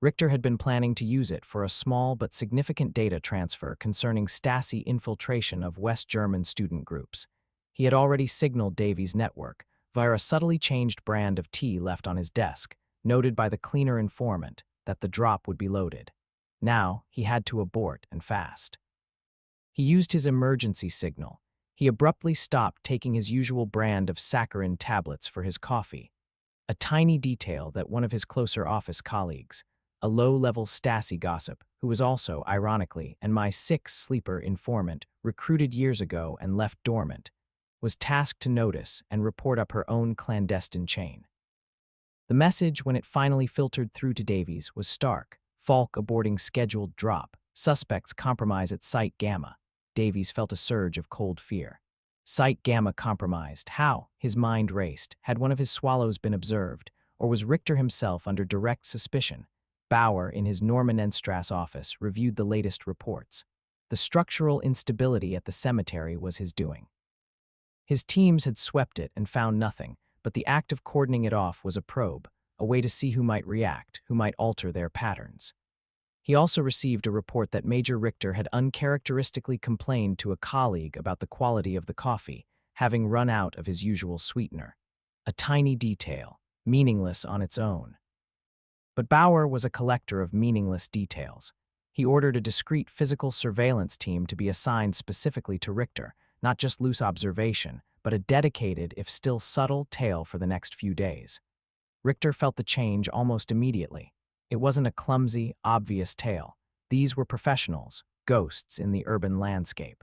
Richter had been planning to use it for a small but significant data transfer concerning Stasi infiltration of West German student groups. He had already signaled Davies' network via a subtly changed brand of tea left on his desk, noted by the cleaner informant, that the drop would be loaded. Now, he had to abort, and fast. He used his emergency signal. He abruptly stopped taking his usual brand of saccharin tablets for his coffee. A tiny detail that one of his closer office colleagues, a low-level Stasi gossip, who was also, ironically, and my sixth sleeper informant, recruited years ago and left dormant, was tasked to notice and report up her own clandestine chain. The message, when it finally filtered through to Davies, was stark. Falk aborting scheduled drop. Suspects compromise at Site Gamma. Davies felt a surge of cold fear. Site Gamma compromised. How? His mind raced. Had one of his swallows been observed? Or was Richter himself under direct suspicion? Bauer, in his Normanenstrasse office, reviewed the latest reports. The structural instability at the cemetery was his doing. His teams had swept it and found nothing, but the act of cordoning it off was a probe, a way to see who might react, who might alter their patterns. He also received a report that Major Richter had uncharacteristically complained to a colleague about the quality of the coffee, having run out of his usual sweetener. A tiny detail, meaningless on its own. But Bauer was a collector of meaningless details. He ordered a discreet physical surveillance team to be assigned specifically to Richter, not just loose observation, but a dedicated, if still subtle, tale for the next few days. Richter felt the change almost immediately. It wasn't a clumsy, obvious tale. These were professionals, ghosts in the urban landscape.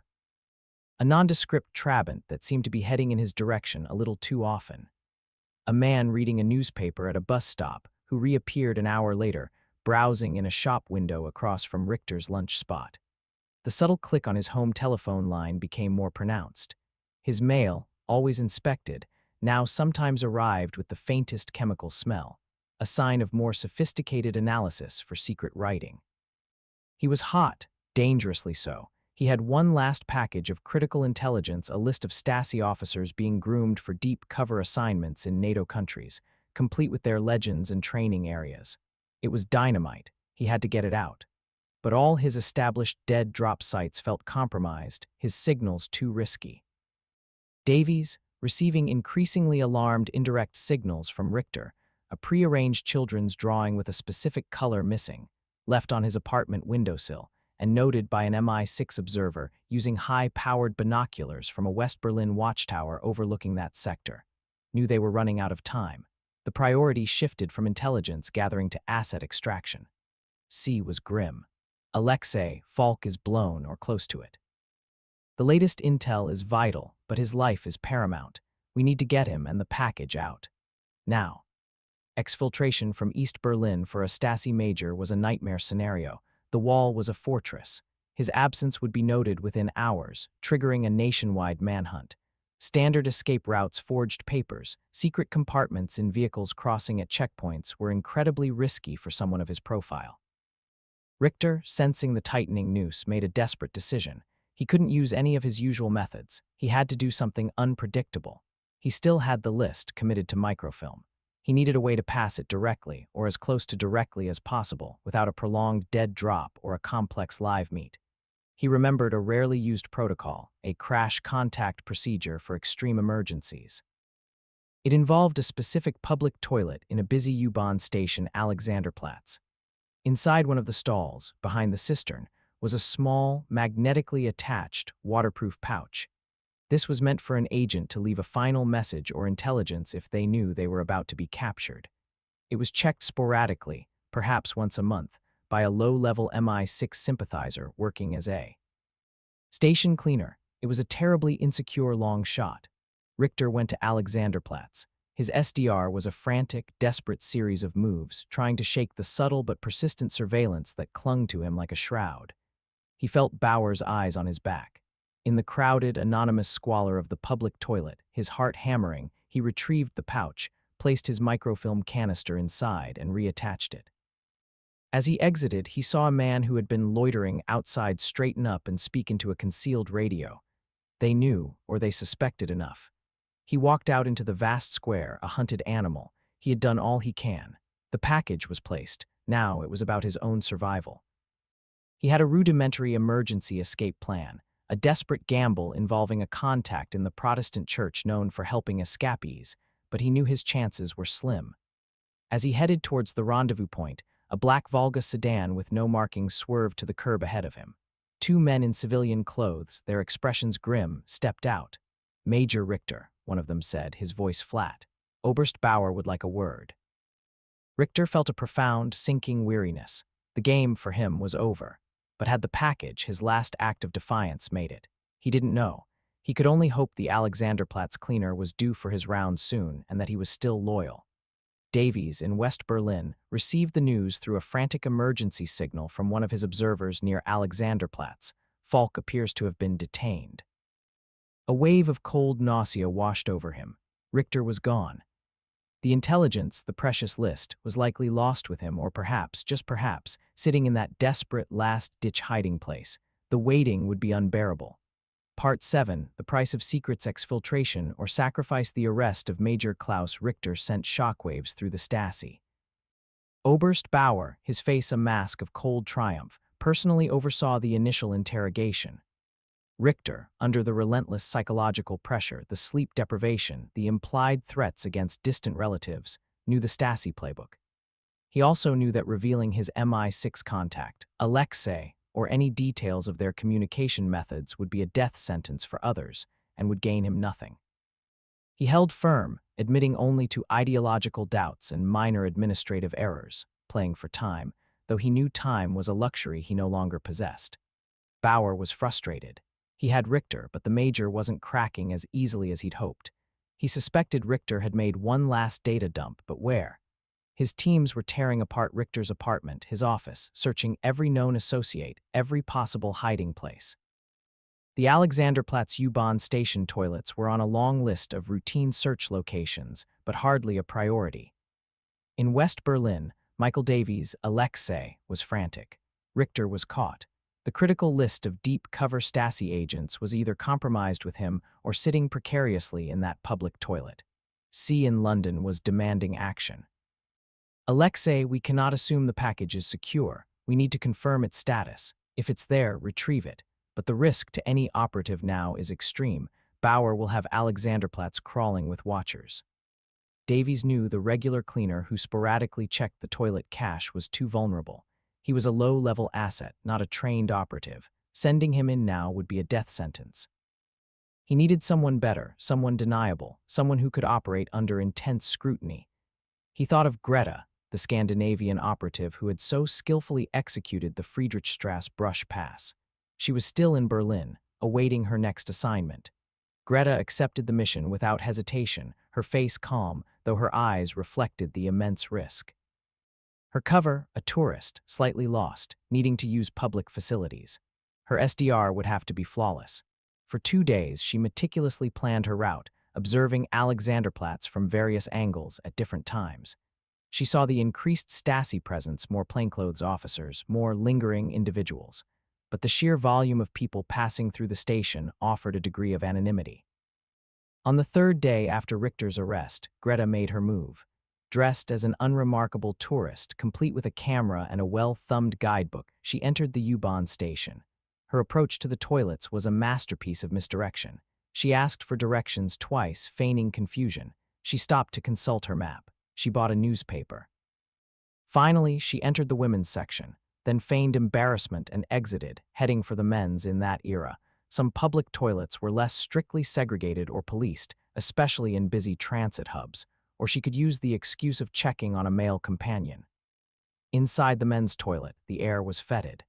A nondescript trabant that seemed to be heading in his direction a little too often. A man reading a newspaper at a bus stop who reappeared an hour later, browsing in a shop window across from Richter's lunch spot. The subtle click on his home telephone line became more pronounced. His mail, always inspected, now sometimes arrived with the faintest chemical smell, a sign of more sophisticated analysis for secret writing. He was hot, dangerously so. He had one last package of critical intelligence, a list of Stasi officers being groomed for deep cover assignments in NATO countries, complete with their legends and training areas. It was dynamite. He had to get it out. But all his established dead drop sites felt compromised, his signals too risky. Davies, receiving increasingly alarmed indirect signals from Richter, a prearranged children's drawing with a specific color missing, left on his apartment windowsill, and noted by an MI6 observer using high-powered binoculars from a West Berlin watchtower overlooking that sector. Knew they were running out of time. The priority shifted from intelligence gathering to asset extraction. C was grim. Alexei, Falk is blown or close to it. The latest intel is vital, but his life is paramount. We need to get him and the package out. Now. Exfiltration from East Berlin for a Stasi major was a nightmare scenario. The wall was a fortress. His absence would be noted within hours, triggering a nationwide manhunt. Standard escape routes, forged papers, secret compartments in vehicles crossing at checkpoints were incredibly risky for someone of his profile. Richter, sensing the tightening noose, made a desperate decision. He couldn't use any of his usual methods. He had to do something unpredictable. He still had the list committed to microfilm. He needed a way to pass it directly, or as close to directly as possible, without a prolonged dead drop or a complex live meet. He remembered a rarely used protocol, a crash contact procedure for extreme emergencies. It involved a specific public toilet in a busy U-Bahn station, Alexanderplatz. Inside one of the stalls, behind the cistern, was a small, magnetically attached, waterproof pouch. This was meant for an agent to leave a final message or intelligence if they knew they were about to be captured. It was checked sporadically, perhaps once a month, by a low-level MI6 sympathizer working as a station cleaner. It was a terribly insecure long shot. Richter went to Alexanderplatz. His SDR was a frantic, desperate series of moves, trying to shake the subtle but persistent surveillance that clung to him like a shroud. He felt Bauer's eyes on his back. In the crowded, anonymous squalor of the public toilet, his heart hammering, he retrieved the pouch, placed his microfilm canister inside, and reattached it. As he exited, he saw a man who had been loitering outside straighten up and speak into a concealed radio. They knew, or they suspected enough. He walked out into the vast square, a hunted animal. He had done all he can. The package was placed. Now it was about his own survival. He had a rudimentary emergency escape plan, a desperate gamble involving a contact in the Protestant church known for helping escapees, but he knew his chances were slim. As he headed towards the rendezvous point, a black Volga sedan with no markings swerved to the curb ahead of him. Two men in civilian clothes, their expressions grim, stepped out. "Major Richter," one of them said, his voice flat. "Oberst Bauer would like a word." Richter felt a profound, sinking weariness. The game, for him, was over. But had the package, his last act of defiance, made it? He didn't know. He could only hope the Alexanderplatz cleaner was due for his round soon and that he was still loyal. Davies, in West Berlin, received the news through a frantic emergency signal from one of his observers near Alexanderplatz. Falk appears to have been detained. A wave of cold nausea washed over him. Richter was gone. The intelligence, the precious list, was likely lost with him, or perhaps, just perhaps, sitting in that desperate last-ditch hiding place. The waiting would be unbearable. Part 7, The Price of Secrets: Exfiltration, or Sacrifice. The arrest of Major Klaus Richter sent shockwaves through the Stasi. Oberst Bauer, his face a mask of cold triumph, personally oversaw the initial interrogation. Richter, under the relentless psychological pressure, the sleep deprivation, the implied threats against distant relatives, knew the Stasi playbook. He also knew that revealing his MI6 contact, Alexei, or any details of their communication methods would be a death sentence for others and would gain him nothing. He held firm, admitting only to ideological doubts and minor administrative errors, playing for time, though he knew time was a luxury he no longer possessed. Bauer was frustrated. He had Richter, but the major wasn't cracking as easily as he'd hoped. He suspected Richter had made one last data dump, but where? His teams were tearing apart Richter's apartment, his office, searching every known associate, every possible hiding place. The Alexanderplatz U-Bahn station toilets were on a long list of routine search locations, but hardly a priority. In West Berlin, Michael Davies' Alexei was frantic. Richter was caught. The critical list of deep-cover Stasi agents was either compromised with him or sitting precariously in that public toilet. C in London was demanding action. Alexei, we cannot assume the package is secure. We need to confirm its status. If it's there, retrieve it. But the risk to any operative now is extreme. Bauer will have Alexanderplatz crawling with watchers. Davies knew the regular cleaner who sporadically checked the toilet cache was too vulnerable. He was a low-level asset, not a trained operative. Sending him in now would be a death sentence. He needed someone better, someone deniable, someone who could operate under intense scrutiny. He thought of Greta, the Scandinavian operative who had so skillfully executed the Friedrichstrasse brush pass. She was still in Berlin, awaiting her next assignment. Greta accepted the mission without hesitation, her face calm, though her eyes reflected the immense risk. Her cover, a tourist, slightly lost, needing to use public facilities. Her SDR would have to be flawless. For 2 days, she meticulously planned her route, observing Alexanderplatz from various angles at different times. She saw the increased Stasi presence, more plainclothes officers, more lingering individuals. But the sheer volume of people passing through the station offered a degree of anonymity. On the 3rd day after Richter's arrest, Greta made her move. Dressed as an unremarkable tourist, complete with a camera and a well-thumbed guidebook, she entered the U-Bahn station. Her approach to the toilets was a masterpiece of misdirection. She asked for directions twice, feigning confusion. She stopped to consult her map. She bought a newspaper. Finally, she entered the women's section, then feigned embarrassment and exited, heading for the men's. In that era, some public toilets were less strictly segregated or policed, especially in busy transit hubs, or she could use the excuse of checking on a male companion. Inside the men's toilet, the air was fetid.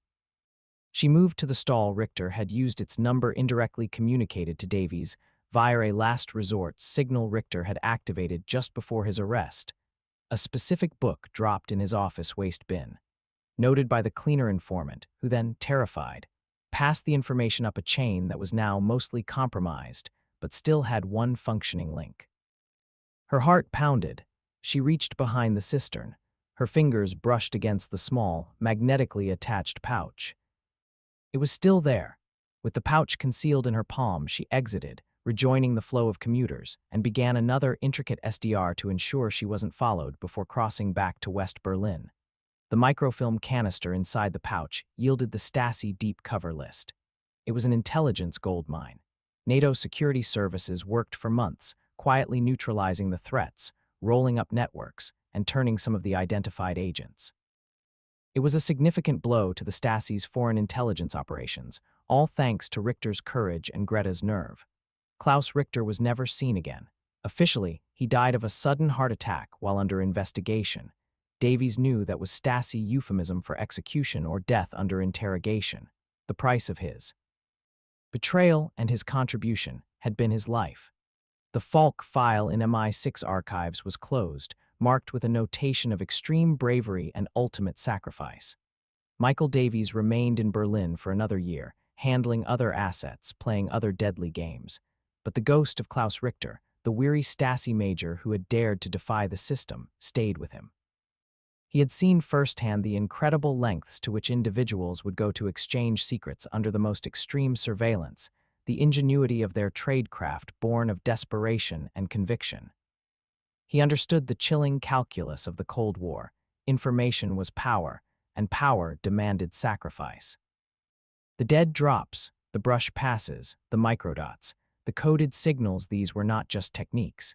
She moved to the stall Richter had used its number indirectly communicated to Davies via a last resort signal Richter had activated just before his arrest. A specific book dropped in his office waste bin. Noted by the cleaner informant, who then, terrified, passed the information up a chain that was now mostly compromised, but still had one functioning link. Her heart pounded. She reached behind the cistern. Her fingers brushed against the small, magnetically attached pouch. It was still there. With the pouch concealed in her palm, she exited, rejoining the flow of commuters, and began another intricate SDR to ensure she wasn't followed before crossing back to West Berlin. The microfilm canister inside the pouch yielded the Stasi deep cover list. It was an intelligence goldmine. NATO security services worked for months, quietly neutralizing the threats, rolling up networks, and turning some of the identified agents. It was a significant blow to the Stasi's foreign intelligence operations, all thanks to Richter's courage and Greta's nerve. Klaus Richter was never seen again. Officially, he died of a sudden heart attack while under investigation. Davies knew that was Stasi euphemism for execution or death under interrogation. The price of his betrayal and his contribution had been his life. The Falk file in MI6 archives was closed, marked with a notation of extreme bravery and ultimate sacrifice. Michael Davies remained in Berlin for another year, handling other assets, playing other deadly games. But the ghost of Klaus Richter, the weary Stasi major who had dared to defy the system, stayed with him. He had seen firsthand the incredible lengths to which individuals would go to exchange secrets under the most extreme surveillance, the ingenuity of their tradecraft born of desperation and conviction. He understood the chilling calculus of the Cold War. Information was power, and power demanded sacrifice. The dead drops, the brush passes, the microdots, the coded signals. These were not just techniques.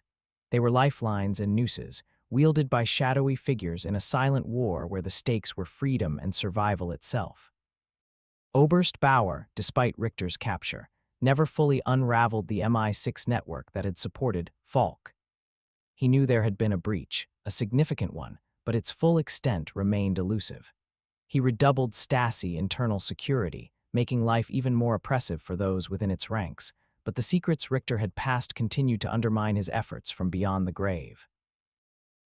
They were lifelines and nooses, wielded by shadowy figures in a silent war where the stakes were freedom and survival itself. Oberst Bauer, despite Richter's capture, never fully unraveled the MI6 network that had supported Falk. He knew there had been a breach, a significant one, but its full extent remained elusive. He redoubled Stasi internal security, making life even more oppressive for those within its ranks, but the secrets Richter had passed continued to undermine his efforts from beyond the grave.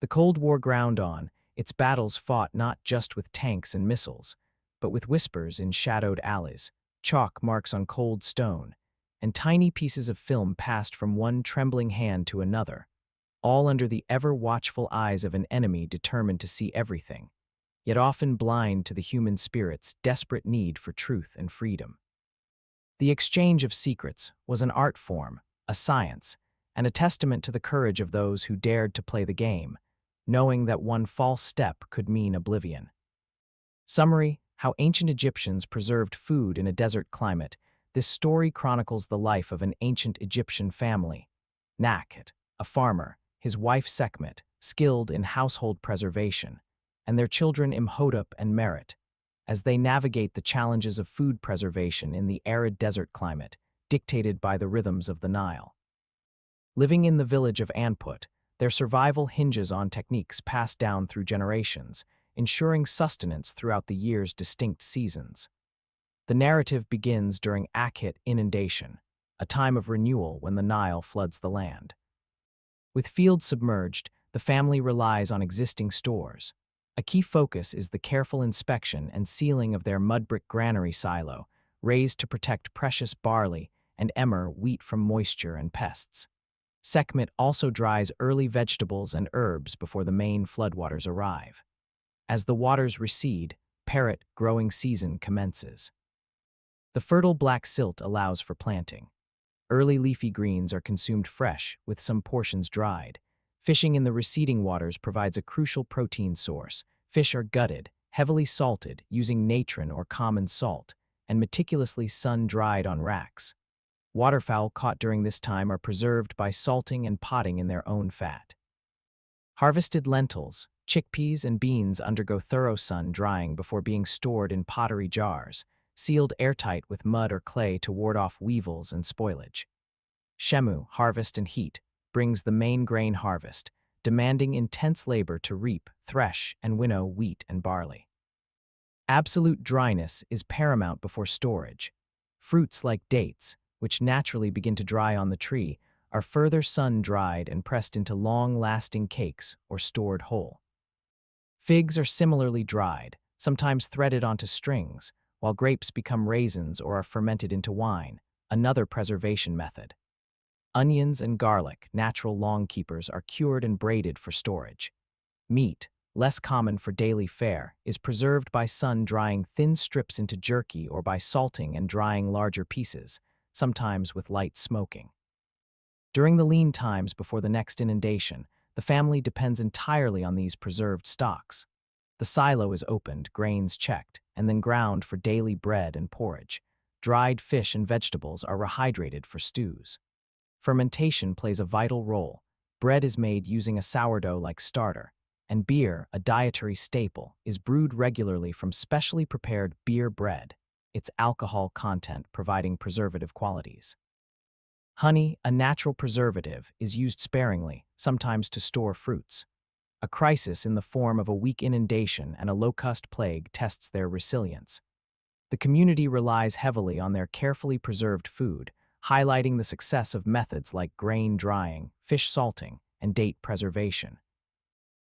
The Cold War ground on, its battles fought not just with tanks and missiles, but with whispers in shadowed alleys, chalk marks on cold stone, and tiny pieces of film passed from one trembling hand to another, all under the ever-watchful eyes of an enemy determined to see everything, yet often blind to the human spirit's desperate need for truth and freedom. The exchange of secrets was an art form, a science, and a testament to the courage of those who dared to play the game, knowing that one false step could mean oblivion. Summary: How Ancient Egyptians Preserved Food in a Desert Climate. This story chronicles the life of an ancient Egyptian family. Nakhet, a farmer, his wife Sekhmet, skilled in household preservation, and their children Imhotep and Merit, as they navigate the challenges of food preservation in the arid desert climate, dictated by the rhythms of the Nile. Living in the village of Anput, their survival hinges on techniques passed down through generations, ensuring sustenance throughout the year's distinct seasons. The narrative begins during Akhit inundation, a time of renewal when the Nile floods the land. With fields submerged, the family relies on existing stores. A key focus is the careful inspection and sealing of their mud-brick granary silo, raised to protect precious barley and emmer wheat from moisture and pests. Sekhmet also dries early vegetables and herbs before the main floodwaters arrive. As the waters recede, parrot growing season commences. The fertile black silt allows for planting. Early leafy greens are consumed fresh, with some portions dried. Fishing in the receding waters provides a crucial protein source. Fish are gutted, heavily salted, using natron or common salt, and meticulously sun-dried on racks. Waterfowl caught during this time are preserved by salting and potting in their own fat. Harvested lentils, chickpeas, and beans undergo thorough sun drying before being stored in pottery jars, sealed airtight with mud or clay to ward off weevils and spoilage. Shemu, harvest and heat, brings the main grain harvest, demanding intense labor to reap, thresh, and winnow wheat and barley. Absolute dryness is paramount before storage. Fruits like dates, which naturally begin to dry on the tree, are further sun-dried and pressed into long-lasting cakes or stored whole. Figs are similarly dried, sometimes threaded onto strings, while grapes become raisins or are fermented into wine, another preservation method. Onions and garlic, natural long-keepers, are cured and braided for storage. Meat, less common for daily fare, is preserved by sun-drying thin strips into jerky or by salting and drying larger pieces, sometimes with light smoking. During the lean times before the next inundation, the family depends entirely on these preserved stocks. The silo is opened, grains checked, and then ground for daily bread and porridge. Dried fish and vegetables are rehydrated for stews. Fermentation plays a vital role. Bread is made using a sourdough-like starter, and beer, a dietary staple, is brewed regularly from specially prepared beer bread, its alcohol content providing preservative qualities. Honey, a natural preservative, is used sparingly, sometimes to store fruits. A crisis in the form of a weak inundation and a locust plague tests their resilience. The community relies heavily on their carefully preserved food, highlighting the success of methods like grain drying, fish salting, and date preservation.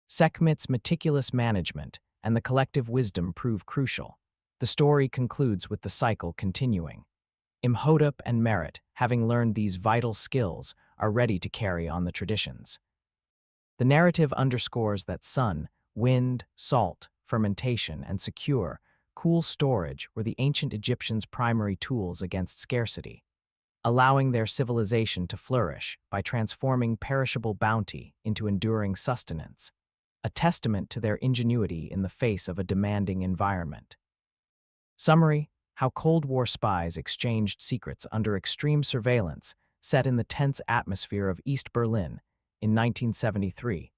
Sekhmet's meticulous management and the collective wisdom prove crucial. The story concludes with the cycle continuing. Imhotep and Merit, having learned these vital skills, are ready to carry on the traditions. The narrative underscores that sun, wind, salt, fermentation, and secure, cool storage were the ancient Egyptians' primary tools against scarcity, allowing their civilization to flourish by transforming perishable bounty into enduring sustenance. a testament to their ingenuity in the face of a demanding environment. Summary: how Cold War spies exchanged secrets under extreme surveillance set in the tense atmosphere of East Berlin in 1973.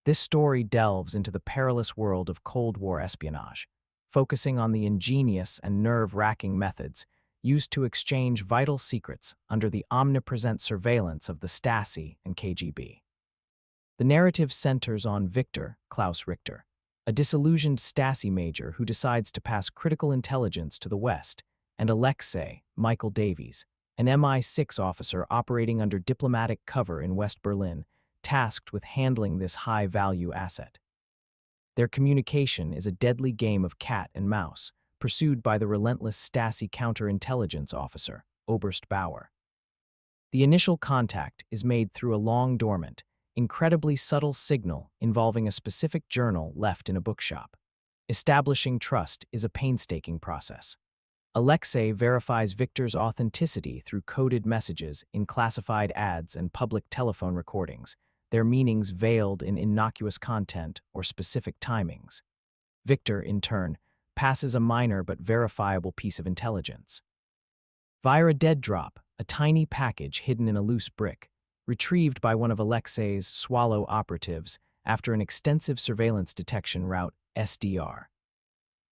This story delves into the perilous world of Cold War espionage, focusing on the ingenious and nerve-wracking methods used to exchange vital secrets under the omnipresent surveillance of the Stasi and KGB. The narrative centers on Victor Klaus Richter, a disillusioned Stasi major who decides to pass critical intelligence to the West, and Alexei Michael Davies, an MI6 officer operating under diplomatic cover in West Berlin, tasked with handling this high-value asset. Their communication is a deadly game of cat and mouse, pursued by the relentless Stasi counterintelligence officer, Oberst Bauer. The initial contact is made through a long dormant, incredibly subtle signal involving a specific journal left in a bookshop. Establishing trust is a painstaking process. Alexei verifies Victor's authenticity through coded messages in classified ads and public telephone recordings, their meanings veiled in innocuous content or specific timings. Victor, in turn, passes a minor but verifiable piece of intelligence. Via a dead drop, a tiny package hidden in a loose brick, retrieved by one of Alexei's Swallow operatives after an extensive surveillance detection route, SDR.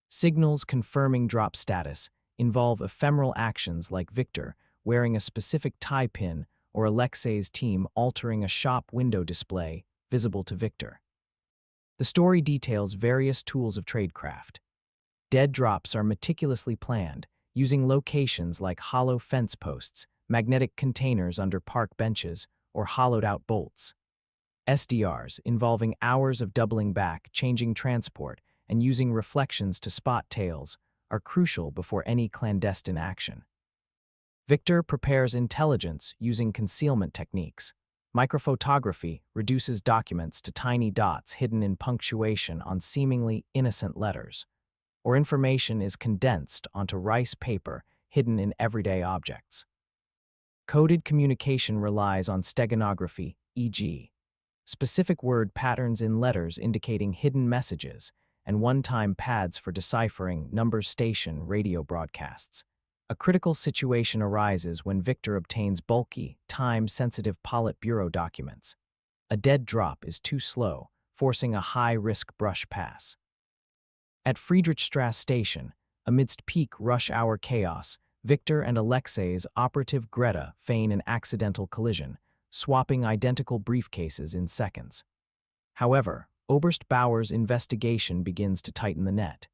Signals confirming drop status involve ephemeral actions like Victor wearing a specific tie pin or Alexei's team altering a shop window display visible to Victor. The story details various tools of tradecraft. Dead drops are meticulously planned, using locations like hollow fence posts, magnetic containers under park benches, or hollowed-out bolts. SDRs, involving hours of doubling back, changing transport, and using reflections to spot tails, are crucial before any clandestine action. Victor prepares intelligence using concealment techniques. Microphotography reduces documents to tiny dots hidden in punctuation on seemingly innocent letters, or information is condensed onto rice paper hidden in everyday objects. Coded communication relies on steganography, e.g., specific word patterns in letters indicating hidden messages, and one-time pads for deciphering number station radio broadcasts. A critical situation arises when Victor obtains bulky, time-sensitive Politburo documents. A dead drop is too slow, forcing a high-risk brush pass. At Friedrichstrasse Station, amidst peak rush-hour chaos, Victor and Alexei's operative Greta feign an accidental collision, swapping identical briefcases in seconds. However, Oberst Bauer's investigation begins to tighten the net.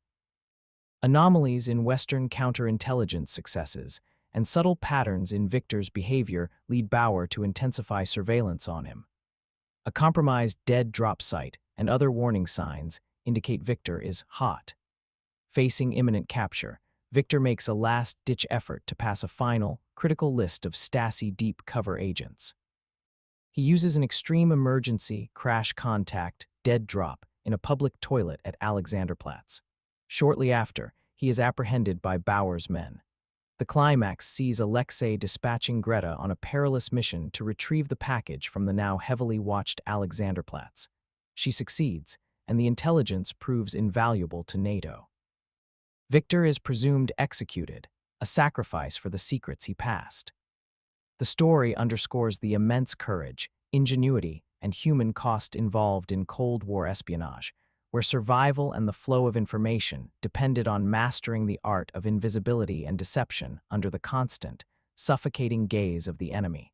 Anomalies in Western counterintelligence successes and subtle patterns in Victor's behavior lead Bauer to intensify surveillance on him. A compromised dead drop site and other warning signs indicate Victor is hot. Facing imminent capture, Victor makes a last-ditch effort to pass a final, critical list of Stasi deep cover agents. He uses an extreme emergency crash contact dead drop in a public toilet at Alexanderplatz. Shortly after, he is apprehended by Bauer's men. The climax sees Alexei dispatching Greta on a perilous mission to retrieve the package from the now heavily watched Alexanderplatz. She succeeds, and the intelligence proves invaluable to NATO. Victor is presumed executed, a sacrifice for the secrets he passed. The story underscores the immense courage, ingenuity, and human cost involved in Cold War espionage, where survival and the flow of information depended on mastering the art of invisibility and deception under the constant, suffocating gaze of the enemy.